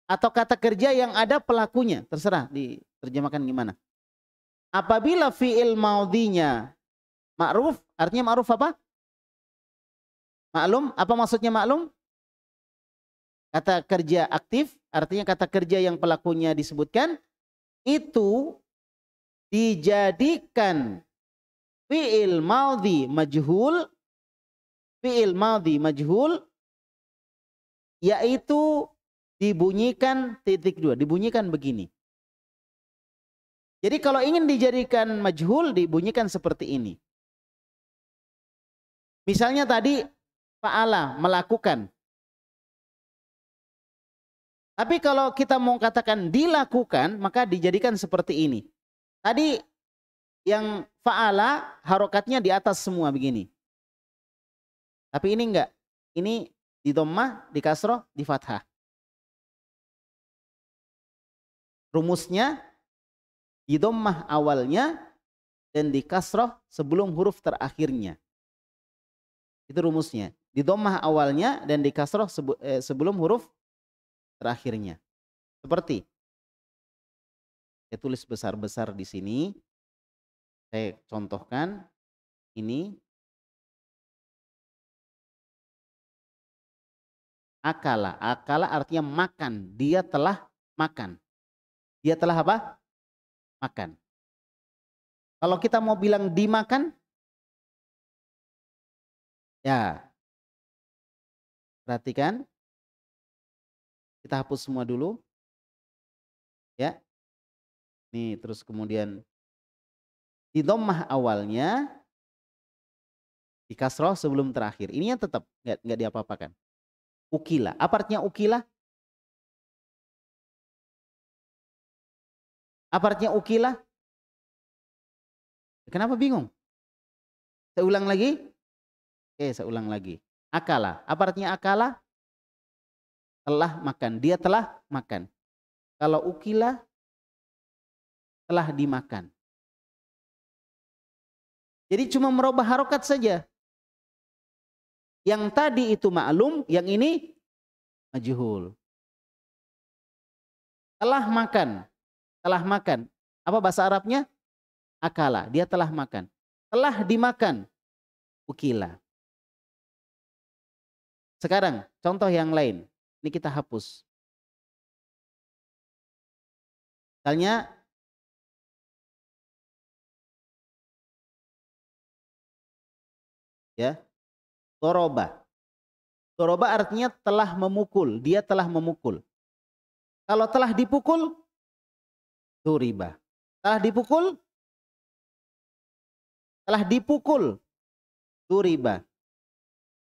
Atau kata kerja yang ada pelakunya, terserah diterjemahkan gimana. Apabila fi'il madhinya ma'ruf, artinya ma'ruf apa? Maklum, apa maksudnya maklum? Kata kerja aktif, artinya kata kerja yang pelakunya disebutkan, itu dijadikan fi'il madhi majhul, yaitu dibunyikan titik dua, dibunyikan begini. Jadi kalau ingin dijadikan majhul dibunyikan seperti ini. Misalnya tadi fa'ala, melakukan. Tapi kalau kita mau katakan dilakukan, maka dijadikan seperti ini. Tadi yang fa'ala harokatnya di atas semua begini. Tapi ini enggak. Ini di dhammah, di kasroh, di fathah. Rumusnya di dhammah awalnya dan di kasroh sebelum huruf terakhirnya. Itu rumusnya. Di dhammah awalnya dan di kasroh sebelum huruf terakhirnya. Seperti saya tulis besar-besar di sini. Saya contohkan ini. Akala. Akala artinya makan. Dia telah makan. Dia telah apa? Makan. Kalau kita mau bilang dimakan, ya perhatikan. Kita hapus semua dulu. Ya. Nih terus kemudian di dhammah awalnya, di kasroh sebelum terakhir. Ini yang tetap nggak diapa-apakan. Ukila. Apa artinya ukila? Apa artinya ukila? Kenapa bingung? Saya ulang lagi. Oke, saya ulang lagi. Akala. Apa artinya akala? Telah makan. Dia telah makan. Kalau ukila, telah dimakan. Jadi cuma merubah harokat saja. Yang tadi itu maklum, yang ini majhul. Telah makan. Telah makan. Apa bahasa Arabnya? Akala. Dia telah makan. Telah dimakan. Ukila. Sekarang contoh yang lain. Ini kita hapus. Misalnya ya, doroba. Doroba artinya telah memukul. Dia telah memukul. Kalau telah dipukul, duriba. Telah dipukul, duriba.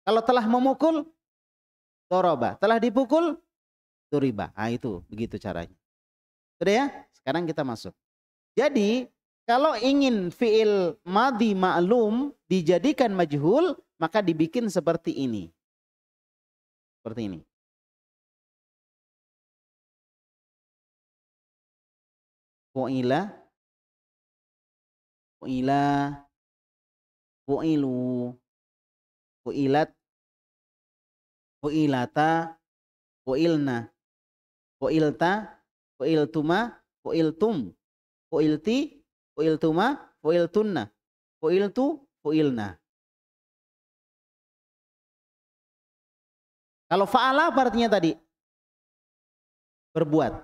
Kalau telah memukul, doroba. Telah dipukul, duriba. Nah itu, begitu caranya. Sudah ya? Sekarang kita masuk. Jadi, kalau ingin fi'il madhi ma'lum dijadikan majhul, maka dibikin seperti ini. Seperti ini. Fu'ila, fu'ila, fu'ilu, fu'ilat, fu'ilata, fu'ilna, fu'ilta, fu'iltuma, fu'iltum, fu'ilti, fu'iltuma, fu'iltunna, fu'iltu, fu'ilna. Kalau fa'ala apa artinya tadi? Berbuat.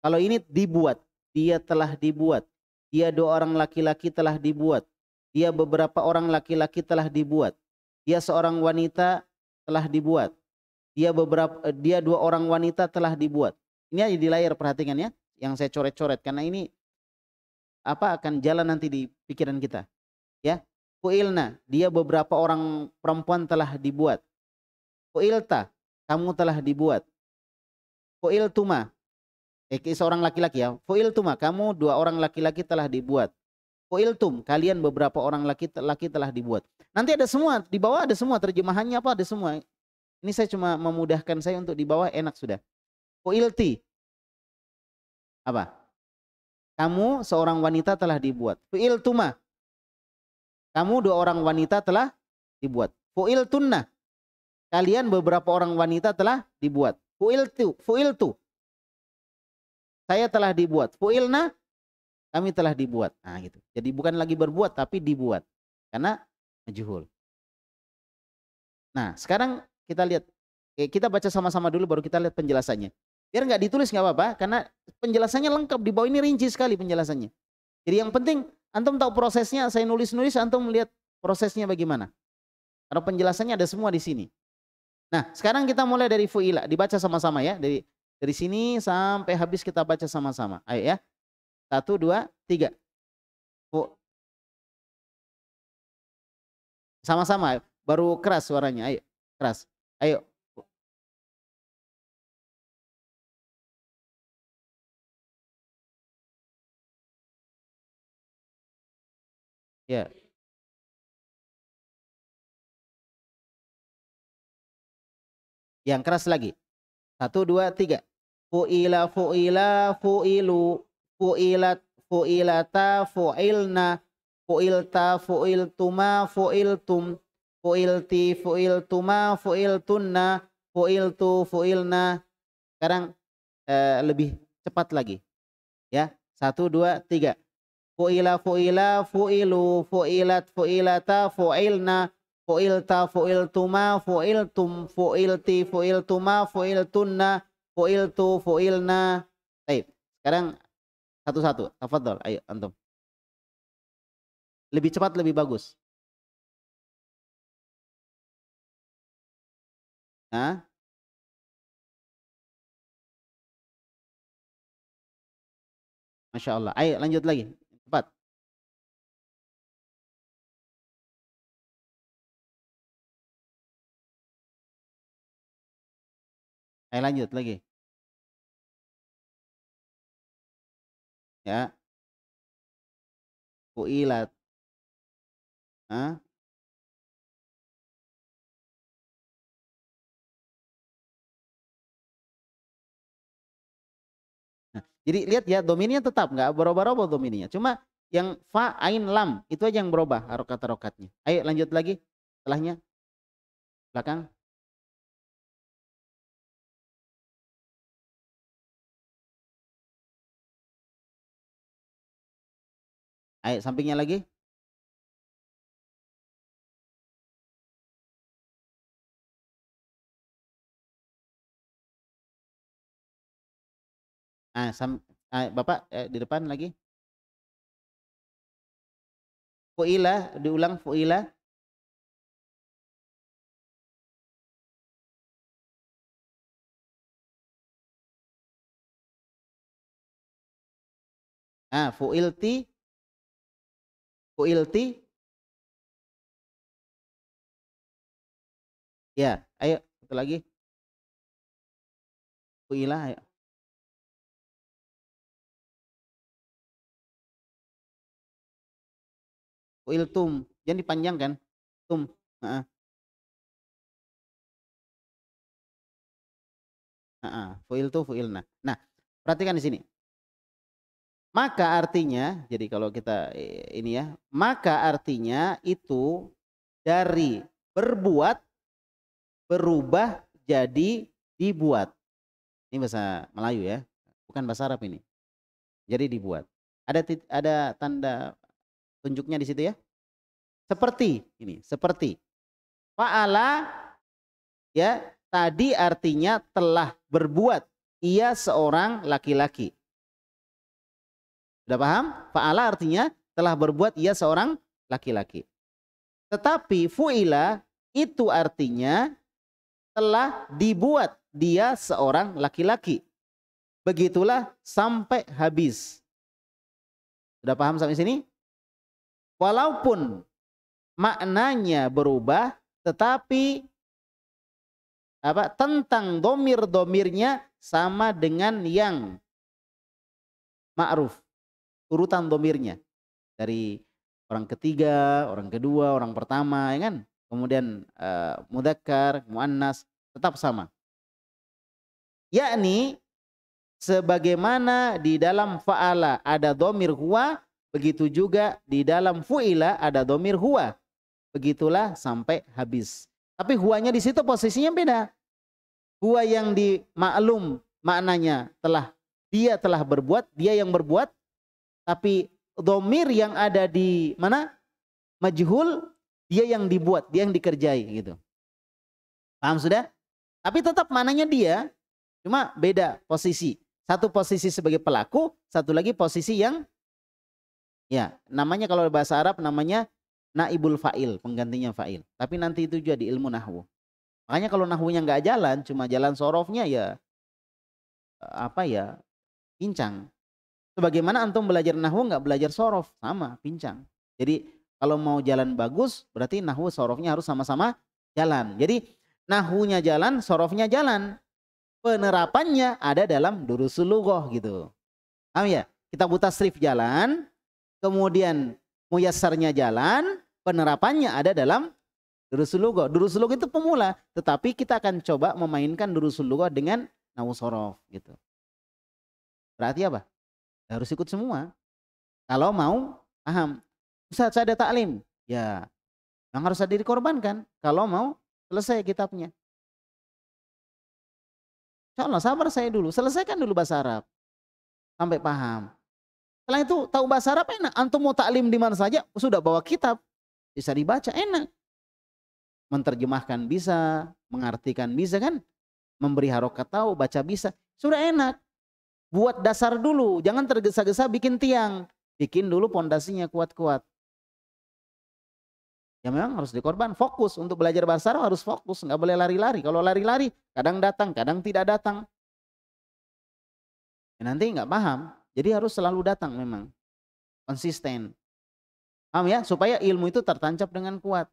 Kalau ini dibuat. Dia telah dibuat. Dia 2 orang laki-laki telah dibuat. Dia beberapa orang laki-laki telah dibuat. Dia seorang wanita telah dibuat. Dia 2 orang wanita telah dibuat. Ini di layar, perhatikan ya. Yang saya coret-coret karena ini akan jalan nanti di pikiran kita. Ya. Fu'ilna, dia beberapa orang perempuan telah dibuat. Fu'ilta, kamu telah dibuat. Fu'iltuma, seorang laki-laki ya. Fu'iltuma, kamu 2 orang laki-laki telah dibuat. Fu'iltum, kalian beberapa orang laki-laki telah dibuat. Nanti ada semua, di bawah ada semua terjemahannya apa ada semua. Ini saya cuma memudahkan saya untuk di bawah enak sudah. Fu'ilti, apa? Kamu seorang wanita telah dibuat. Fu'iltuma, kamu 2 orang wanita telah dibuat. Fu'iltunna, kalian beberapa orang wanita telah dibuat. Fu'iltu, saya telah dibuat. Fu'ilna, kami telah dibuat. Nah gitu. Jadi bukan lagi berbuat tapi dibuat. Karena majhul. Nah sekarang kita lihat. Kita baca sama-sama dulu baru kita lihat penjelasannya. Biar nggak ditulis nggak apa-apa. Karena penjelasannya lengkap. Di bawah ini rinci sekali penjelasannya. Jadi yang penting antum tahu prosesnya. Saya nulis-nulis antum melihat prosesnya bagaimana. Karena penjelasannya ada semua di sini. Nah, sekarang kita mulai dari fu'ila, dibaca sama-sama ya. Dari sini sampai habis kita baca sama-sama. Ayo ya. 1, 2, 3. Sama-sama, baru keras suaranya. Ayo, keras. Ayo. Ya. Yang keras lagi. 1, 2, 3. Fu'ila, fu'ila, fu'ilu, fu'ilat, fu'ilata, fu'ilna, fu'ilta, fu'iltuma, fu'iltum, fu'ilti, fu'iltuma, fu'iltunna, fu'iltu, fu'ilna. Sekarang lebih cepat lagi. Ya, 1, 2, 3. Fu'ila, fu'ila, fu'ilu, fu'ilat, fu'ilata, fu'ilna, fu'ilta, fu'iltuma, fu'iltum, fu'ilti, fu'iltuma, fu'iltunna, fu'iltu, fu'ilna. Baik. Sekarang satu-satu. Tafadhol. Ayo antum. Lebih cepat lebih bagus. Nah. Masya Allah. Ayo lanjut lagi. Cepat. Ayo lanjut lagi. Ya. Fu'ilat. Hah? Nah, jadi lihat ya dominnya tetap nggak berubah-ubah dominnya. Cuma yang fa, ain, lam itu aja yang berubah harokat-harokatnya. Ayo lanjut lagi setelahnya belakang. Ayo sampingnya lagi. Bapak di depan lagi. Fu'ila diulang fu'ila. Fu'ilti, fu'ilti. Ya, ayo satu lagi. Fu'ilah, ayo. Fu'iltum, jangan dipanjangkan. Tum. Heeh. Fu'iltu, fu'ilna. Nah, perhatikan di sini. Maka artinya, jadi kalau kita ini ya, maka artinya itu dari berbuat berubah jadi dibuat. Ini bahasa Melayu ya, bukan bahasa Arab ini. Jadi dibuat. Ada tanda tunjuknya di situ ya. Seperti ini, seperti fa'ala ya, tadi artinya telah berbuat. Ia seorang laki-laki. Sudah paham? Fa'ala artinya telah berbuat ia seorang laki-laki. Tetapi fu'ila itu artinya telah dibuat dia seorang laki-laki. Begitulah sampai habis. Sudah paham sampai sini? Walaupun maknanya berubah, tetapi tentang domir-domirnya sama dengan yang ma'ruf. Urutan domirnya dari orang ketiga, orang kedua, orang pertama, ya kan? Kemudian mudzakkar, muannas tetap sama. Yakni sebagaimana di dalam fa'ala ada domir huwa, begitu juga di dalam fu'ila ada domir huwa. Begitulah sampai habis. Tapi huwanya di situ posisinya beda. Huwa yang di maklum maknanya dia telah berbuat, dia yang berbuat. Tapi domir yang ada di mana? Majhul, dia yang dibuat, dia yang dikerjai gitu. Paham sudah? Tapi tetap maknanya dia, cuma beda posisi. Satu posisi sebagai pelaku, satu lagi posisi yang ya, namanya kalau bahasa Arab namanya naibul fa'il, penggantinya fa'il. Tapi nanti itu juga di ilmu nahwu. Makanya kalau nahwunya nggak jalan, cuma jalan sorofnya ya pincang. Sebagaimana antum belajar nahwu nggak belajar sorof, sama, pincang. Jadi kalau mau jalan bagus, berarti nahwu sorofnya harus sama-sama jalan. Jadi nahwunya jalan, sorofnya jalan. Penerapannya ada dalam durusul lughah gitu. Paham ya? Kita tasrif jalan, kemudian muyassarnya jalan, penerapannya ada dalam durusul lughah. Durusul lughah itu pemula, tetapi kita akan coba memainkan durusul lughah dengan nahwu sorof gitu. Berarti apa? Harus ikut semua. Kalau mau paham. Ustaz, saya ada taklim. Ya, yang harus ada dikorbankan. Kalau mau selesai kitabnya. Insya Allah sabar saya dulu. Selesaikan dulu bahasa Arab. Sampai paham. Setelah itu tahu bahasa Arab enak. Antum mau taklim di mana saja, sudah bawa kitab. Bisa dibaca enak. Menterjemahkan bisa. Mengartikan bisa kan. Memberi harokat tahu, baca bisa. Sudah enak. Buat dasar dulu, jangan tergesa-gesa bikin tiang. Bikin dulu pondasinya kuat-kuat. Ya memang harus dikorban, fokus untuk belajar bahasa Arab harus fokus, nggak boleh lari-lari. Kalau lari-lari, kadang datang, kadang tidak datang. Ya, nanti nggak paham, jadi harus selalu datang memang. Konsisten. Paham ya? Supaya ilmu itu tertancap dengan kuat.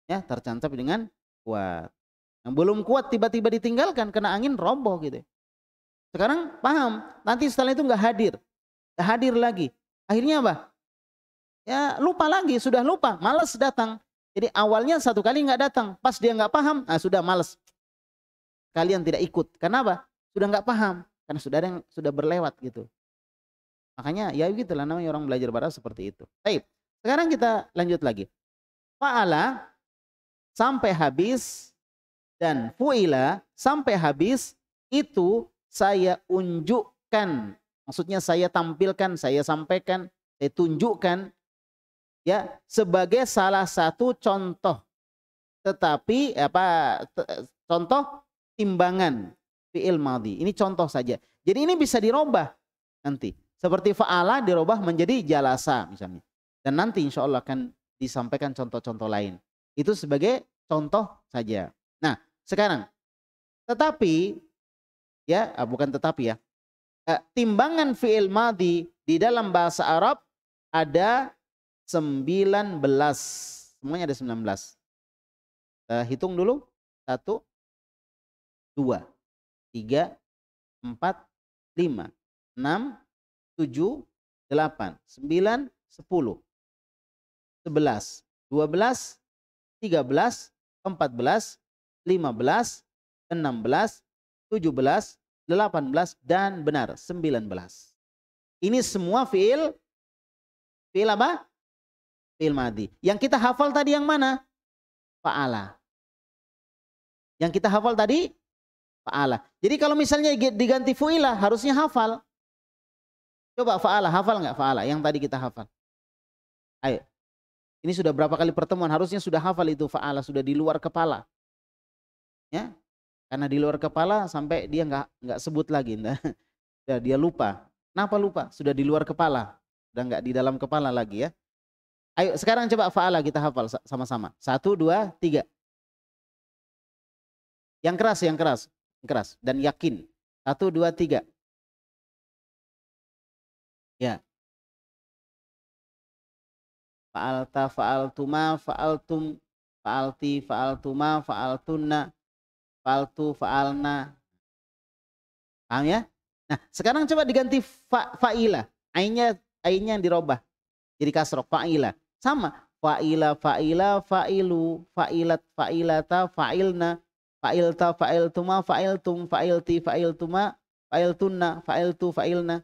Ya, tertancap dengan kuat. Yang belum kuat tiba-tiba ditinggalkan, kena angin roboh gitu. Sekarang paham, nanti setelah itu nggak hadir lagi. Akhirnya apa? Ya lupa lagi, sudah lupa, malas datang. Jadi awalnya satu kali nggak datang, pas dia nggak paham, sudah malas. Kalian tidak ikut, kenapa? Sudah nggak paham, karena sudah ada yang sudah berlewat gitu. Makanya ya gitulah namanya orang belajar bahasa seperti itu. Baik, sekarang kita lanjut lagi. Fa'ala sampai habis dan fu'ila sampai habis itu saya unjukkan, maksudnya saya tampilkan, saya sampaikan, saya tunjukkan ya sebagai salah satu contoh. Tetapi contoh timbangan fi'il madhi. Ini contoh saja. Jadi ini bisa dirubah nanti. Seperti fa'ala dirubah menjadi jalasa misalnya. Dan nanti insya Allah akan disampaikan contoh-contoh lain. Itu sebagai contoh saja. Nah, sekarang tetapi ya, bukan tetapi ya. timbangan fi'il madhi di dalam bahasa Arab ada 19. Semuanya ada 19. Hitung dulu. 1, 2, 3, 4, 5, 6, 7, 8, 9, 10, 11, 12, 13, 14, 15, 16, 17, 18, dan benar 19. Ini semua fi'il apa? Fi'il madhi. Yang kita hafal tadi yang mana? Fa'ala. Yang kita hafal tadi fa'ala. Jadi kalau misalnya diganti fu'ila harusnya hafal. Coba fa'ala, hafal nggak fa'ala yang tadi kita hafal? Ayo. Ini sudah berapa kali pertemuan, harusnya sudah hafal itu fa'ala, sudah di luar kepala. Ya. Karena di luar kepala sampai dia nggak sebut lagi. Dia lupa. Kenapa lupa? Sudah di luar kepala. Sudah nggak di dalam kepala lagi ya. Ayo sekarang coba fa'ala kita hafal sama-sama. 1, 2, 3. Yang keras, yang keras. Yang keras dan yakin. 1, 2, 3. Ya. Fa'alta, fa'altuma, fa'altum, fa'alti, fa'altuma, fa'altunna, fa'altu, fa'alna. Paham ya? Nah, sekarang coba diganti fa'ila. Ainnya yang dirubah. Jadi kasroh, fa'ila. Sama. Fa'ila, fa'ila, fa'ilu, fa'ilat, fa'ilata, fa'ilna, fa'ilta, fa'iltuma, fa'iltum, fa'ilti, fa'iltuma, fa'iltunna, fa'iltu, fa'ilna.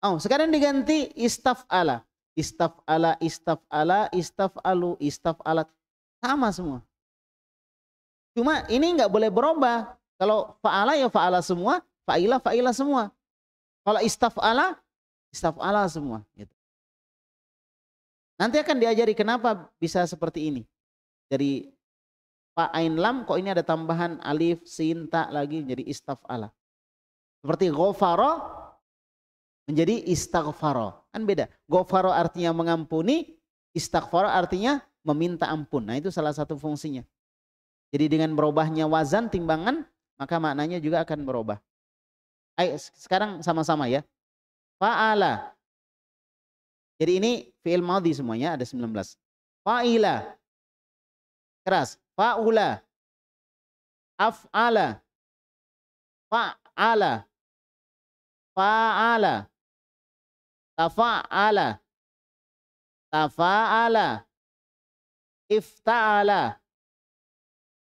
Oh, sekarang diganti istaf'ala. Istaf'ala, istaf'ala, istaf'alu, istaf'alat. Sama semua. Cuma ini nggak boleh berubah. Kalau fa'ala ya fa'ala semua, fa'ila, fa'ila semua. Kalau istaf'ala, istaf'ala semua. Gitu. Nanti akan diajari kenapa bisa seperti ini. Jadi fa ain lam kok ini ada tambahan alif, sin, ta lagi jadi istaf'ala. Seperti ghafara menjadi istaghfara. Kan beda. Ghafara artinya mengampuni, istaghfara artinya meminta ampun. Nah, itu salah satu fungsinya. Jadi dengan berubahnya wazan timbangan, maka maknanya juga akan berubah. Ayo sekarang sama-sama ya. Fa'ala. Jadi ini fi'il madhi semuanya ada 19. Fa'ila. Keras. Fa'ula. Af'ala. Fa'ala. Fa'ala. Tafa'ala. Tafa'ala. Ifta'ala.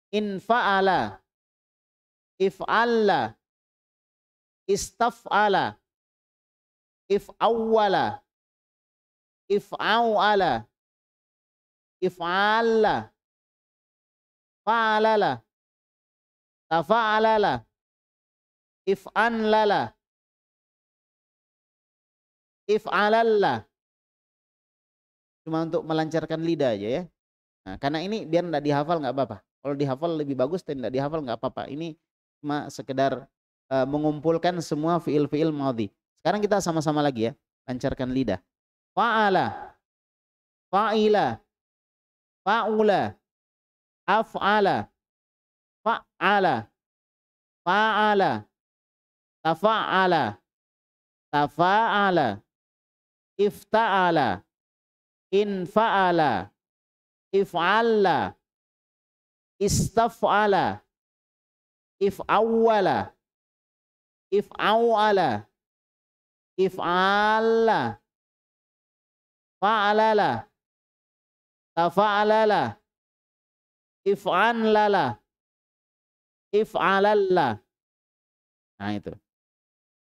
Infa'ala. If'alla. Istaf'ala. If'awwala. If'aw'ala. If'alla. Fa'alala. Tafa'alala. If'anlala. If'alalla. Cuma untuk melancarkan lidah aja ya. Nah, karena ini biar enggak dihafal enggak apa-apa. Kalau dihafal lebih bagus, dan enggak dihafal enggak apa-apa. Ini cuma sekedar mengumpulkan semua fi'il-fi'il madhi. Sekarang kita sama-sama lagi ya. Lancarkan lidah. Fa'ala. Fa'ila. Fa'ula. Af'ala. Fa'ala. Fa'ala. Tafa'ala. Tafa'ala. Ifta'ala. Infa'ala. If'alla. Istaf'ala. If'awwala. If'awwala. If'alla. Fa'alala. Tafa'alala. If'anlala. If'alalla. Nah itu.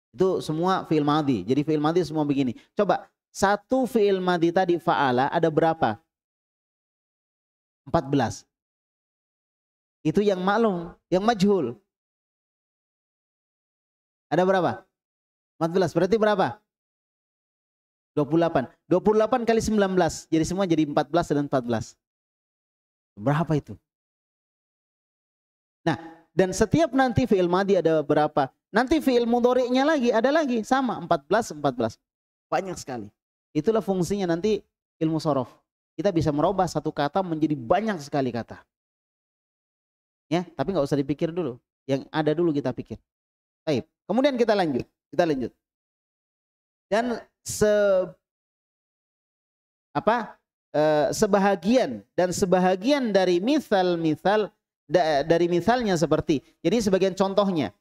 Itu semua fi'il madhi. Jadi fi'il madhi semua begini. Coba satu fi'il madhi tadi fa'ala ada berapa? 14. Itu yang maklum, yang majhul. Ada berapa? 14. Berarti berapa? 28. 28 kali 19. Jadi semua jadi 14 dan 14. Berapa itu? Nah, dan setiap nanti fi'il madhi ada berapa? Nanti fi'il mudhari'nya lagi ada lagi sama 14 14. Banyak sekali. Itulah fungsinya nanti ilmu shorof. Kita bisa merubah satu kata menjadi banyak sekali kata. Ya, tapi nggak usah dipikir dulu. Yang ada dulu kita pikir. Baik. Kemudian kita lanjut. Kita lanjut. Dan sebahagian dari misal-misal dari misalnya seperti. Jadi sebagian contohnya.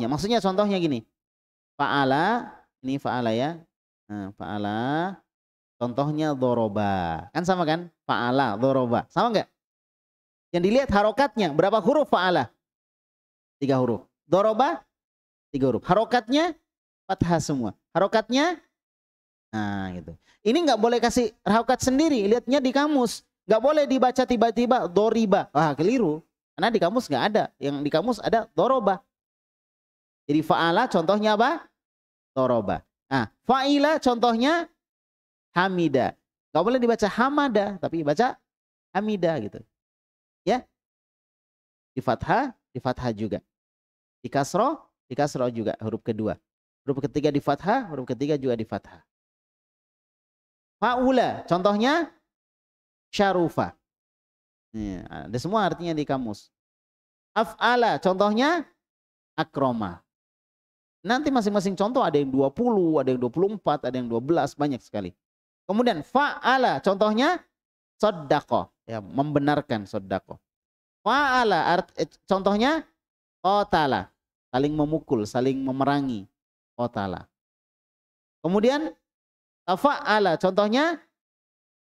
Maksudnya contohnya gini. Fa'ala, ini fa'ala ya. Nah, fa'ala contohnya doroba. Kan sama kan? Fa'ala, doroba. Sama enggak? Yang dilihat harokatnya. Berapa huruf fa'ala? 3 huruf. Doroba 3 huruf. Harokatnya fathah semua. Harokatnya, nah gitu. Ini nggak boleh kasih harokat sendiri. Lihatnya di kamus. Nggak boleh dibaca tiba-tiba doriba. Wah, keliru. Karena di kamus nggak ada. Yang di kamus ada doroba. Jadi fa'ala contohnya apa? Doroba. Nah, fa'ila contohnya hamida. Nggak boleh dibaca hamada, tapi baca hamida gitu. Ya. Di fathah juga. Di kasroh juga huruf kedua. Huruf ketiga di fathah, huruf ketiga juga di fathah. Fa'ula contohnya syarufa. Ada semua artinya di kamus. Af'ala contohnya akroma. Nanti masing-masing contoh ada yang 20, ada yang 24, ada yang 12, banyak sekali. Kemudian fa'ala contohnya soddaqo, ya, membenarkan soddaqo. Fa'ala contohnya qatala, saling memukul, saling memerangi. Qatala. Kemudian tafa'ala contohnya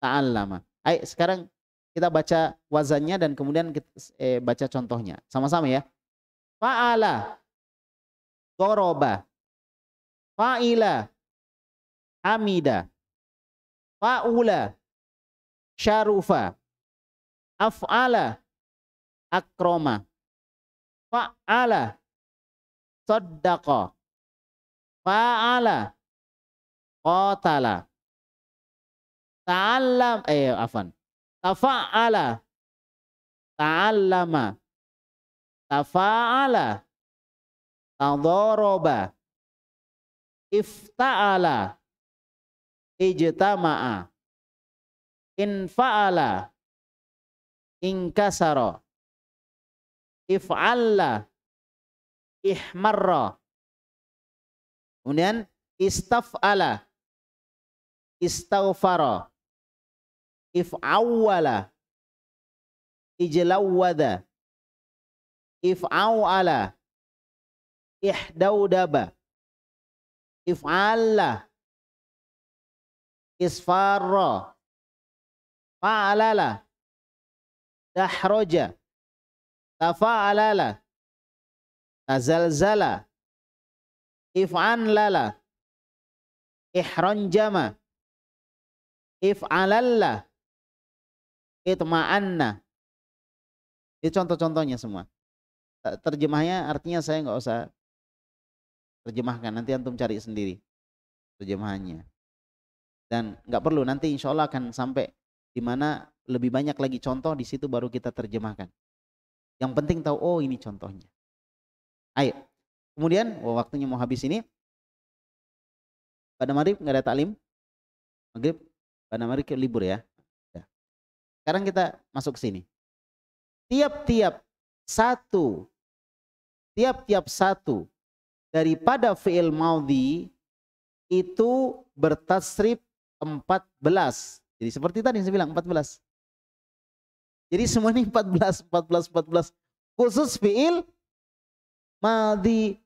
ta'allama. Ayo sekarang kita baca wazannya dan kemudian kita baca contohnya. Sama-sama ya. Fa'ala doroba, fa'ila hamida, fa'ula syarufa, af'ala akroma, fa'ala saddaqa, fa'ala qatala, ta'allam tafa'ala ta'allama, tafa'ala tadoroba, ifta'ala ijtama'a, infa'ala inkasara, if'alla ihmarra. Kemudian istaf'ala istaghfara, if'awwala ijlawwada, if'aw'ala ihdaudaba, if'alla isfarra, fa'alala dahroja, tafa'alala tazalzala, if'anlala ihranjama, if'alalla itma'anna. Itu contoh-contohnya semua. Terjemahnya artinya saya nggak usah terjemahkan, nanti antum cari sendiri terjemahannya. Dan nggak perlu, nanti insya Allah akan sampai di mana lebih banyak lagi contoh, di situ baru kita terjemahkan. Yang penting tahu, oh ini contohnya. Ayo. Kemudian, waktunya mau habis ini. Pada maghrib nggak ada taklim. Maghrib, pada maghrib libur ya. Sekarang kita masuk ke sini. Tiap-tiap satu daripada fi'il maudhi itu bertasrif 14. Jadi seperti tadi yang saya bilang 14. Jadi semua ini 14. Khusus fi'il maudhi.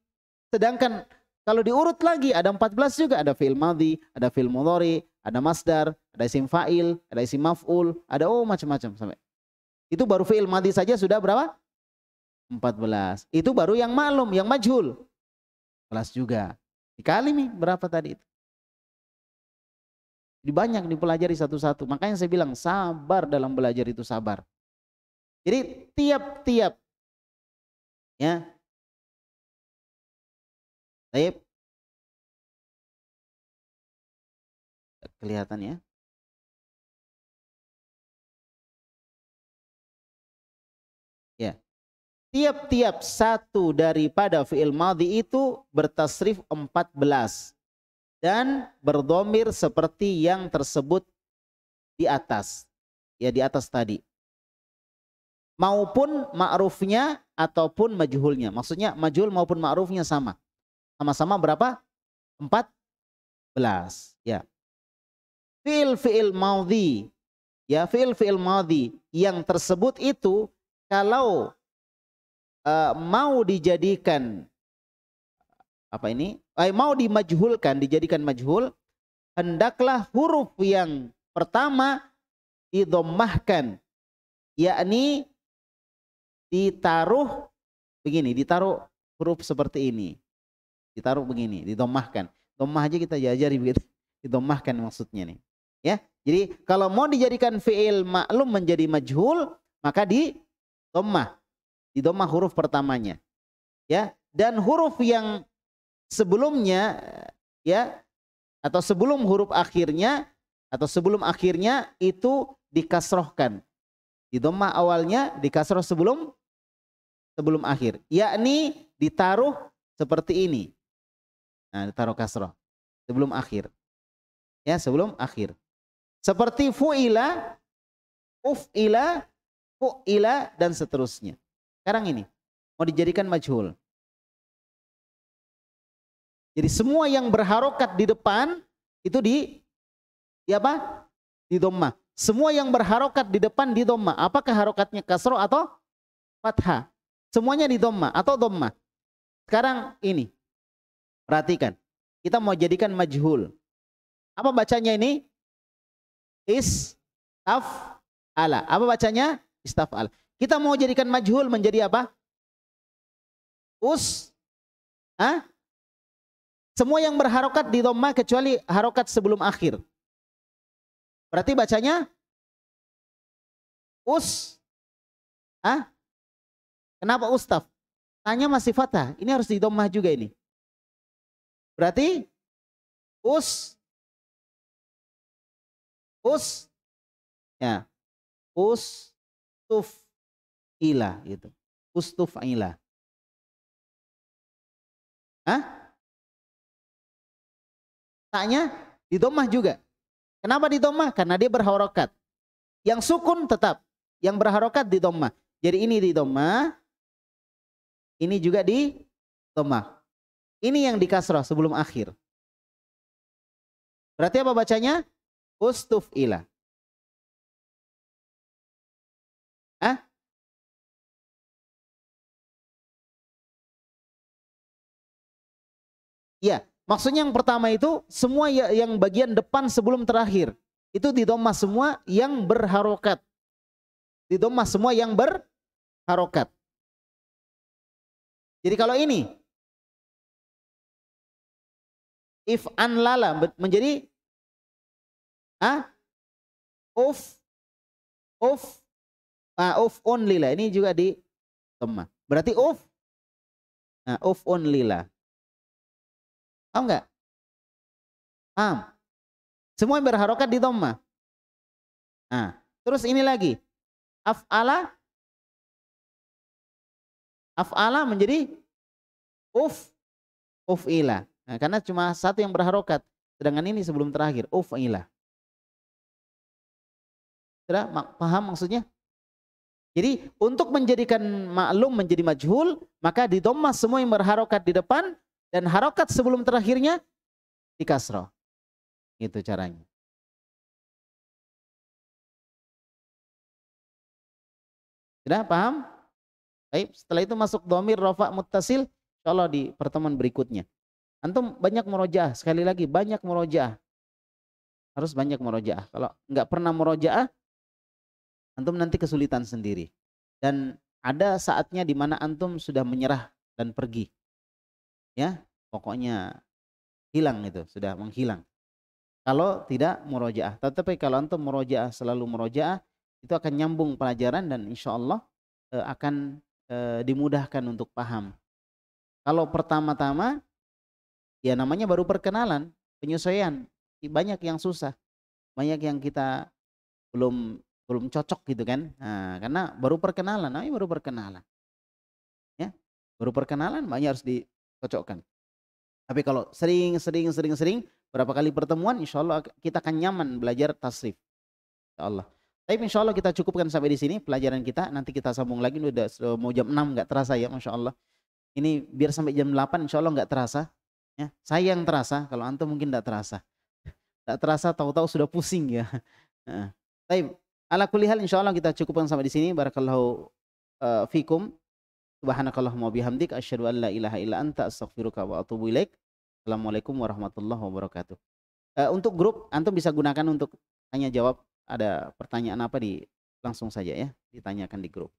Sedangkan kalau diurut lagi ada 14 juga. Ada fi'il maudhi, ada fi'il mudhari, ada masdar, ada isim fa'il, ada isim maf'ul, ada macam-macam sampai. Itu baru fi'il maudhi saja sudah berapa? 14. Itu baru yang maklum, yang majhul. Kelas juga. Dikali nih berapa tadi itu. Jadi banyak dipelajari satu-satu. Makanya saya bilang sabar dalam belajar itu sabar. Jadi tiap-tiap ya. Baik. Kelihatan ya. Ya. Tiap-tiap satu daripada fi'il madhi itu bertasrif 14 dan berdomir seperti yang tersebut di atas. Ya, di atas tadi. Maupun ma'rufnya ataupun majhulnya. Maksudnya majhul maupun ma'rufnya sama. Sama-sama berapa? 14. Ya. Fi'il maudhi. Ya, fi'il maudhi yang tersebut itu kalau mau dijadikan apa ini? Mau dimajhulkan, dijadikan majhul, hendaklah huruf yang pertama didhammahkan, yakni ditaruh begini, ditaruh huruf seperti ini. Ditaruh begini, didhammahkan. Dhammah aja kita diajari begitu. Didhammahkan maksudnya nih. Ya. Jadi kalau mau dijadikan fi'il ma'lum menjadi majhul, maka di dhammah. Di dhammah huruf pertamanya. Ya, dan huruf yang sebelumnya ya atau sebelum huruf akhirnya atau sebelum akhirnya itu dikasrohkan. Di dhammah awalnya, dikasroh sebelum akhir. Yakni ditaruh seperti ini. Nah, ditaruh kasroh sebelum akhir. Ya, sebelum akhir. Seperti fu'ila, uf'ila, fu'ila dan seterusnya. Sekarang ini mau dijadikan majhul. Jadi semua yang berharokat di depan itu di apa? Di dhammah. Semua yang berharokat di depan di dhammah. Apakah harokatnya kasroh atau fathah? Semuanya di dhammah atau dhammah. Sekarang ini perhatikan. Kita mau jadikan majhul. Apa bacanya ini? Istaf'ala. Apa bacanya? Istaf'ala. Kita mau jadikan majhul menjadi apa? Semua yang berharokat di dhammah kecuali harokat sebelum akhir. Berarti bacanya Kenapa ustaf? Tanya masih fathah. Ini harus di dhammah juga ini. Berarti ya. Ustuf'ila gitu. Ustuf'ila. Tanya di dhammah juga. Kenapa di dhammah? Karena dia berharokat. Yang sukun tetap, yang berharokat di dhammah. Jadi ini di dhammah, ini juga di dhammah. Ini yang di kasrah sebelum akhir. Berarti apa bacanya? Ustuf'ila. Iya, maksudnya yang pertama itu semua yang bagian depan sebelum terakhir. Itu di dhammah semua yang berharokat. Di dhammah semua yang berharokat. Jadi kalau ini if an lala menjadi on lila. Ini juga di dhammah. Berarti on lila. Paham enggak? Paham? Semua yang berharokat di dhammah. Nah, terus ini lagi. Af'ala menjadi uf'ila. Nah, karena cuma satu yang berharokat. Sedangkan ini sebelum terakhir. Uf'ila. Sudah paham maksudnya? Jadi untuk menjadikan maklum menjadi majhul, maka di dhammah semua yang berharokat di depan dan harokat sebelum terakhirnya di kasroh. Itu caranya. Sudah paham? Baik, setelah itu masuk dhamir rafa muttasil, insyaallah di pertemuan berikutnya. Antum banyak murojaah, sekali lagi banyak murojaah. Harus banyak murojaah. Kalau nggak pernah murojaah, antum nanti kesulitan sendiri. Dan ada saatnya di mana antum sudah menyerah dan pergi. Ya, pokoknya hilang itu, sudah menghilang. Kalau tidak murojaah. Tetapi kalau antum murojaah, selalu murojaah, itu akan nyambung pelajaran dan insya Allah akan dimudahkan untuk paham. Kalau pertama-tama, ya namanya baru perkenalan, penyesuaian. Banyak yang susah, banyak yang kita belum cocok gitu kan. Nah, karena baru perkenalan, namanya baru perkenalan. Ya, baru perkenalan banyak harus dicocokkan. Tapi kalau sering berapa kali pertemuan, insya Allah kita akan nyaman belajar tasrif. Insya Allah. Tapi insya Allah kita cukupkan sampai di sini pelajaran kita. Nanti kita sambung lagi. Udah mau jam 6 nggak terasa ya, masya Allah. Ini biar sampai jam 8 insya Allah nggak terasa. Ya, saya yang terasa, kalau antum mungkin tidak terasa. Tidak terasa tahu-tahu sudah pusing ya. Heeh. Baik, ala kulli hal insyaallah kita cukupkan sampai di sini. Barakallahu fikum. Subhanakallahumma bihamdik asyhadu an la ilaha illa anta astaghfiruka wa atubu ilaik. Assalamualaikum warahmatullahi wabarakatuh. Untuk grup antum bisa gunakan untuk tanya jawab, ada pertanyaan apa langsung saja ya ditanyakan di grup.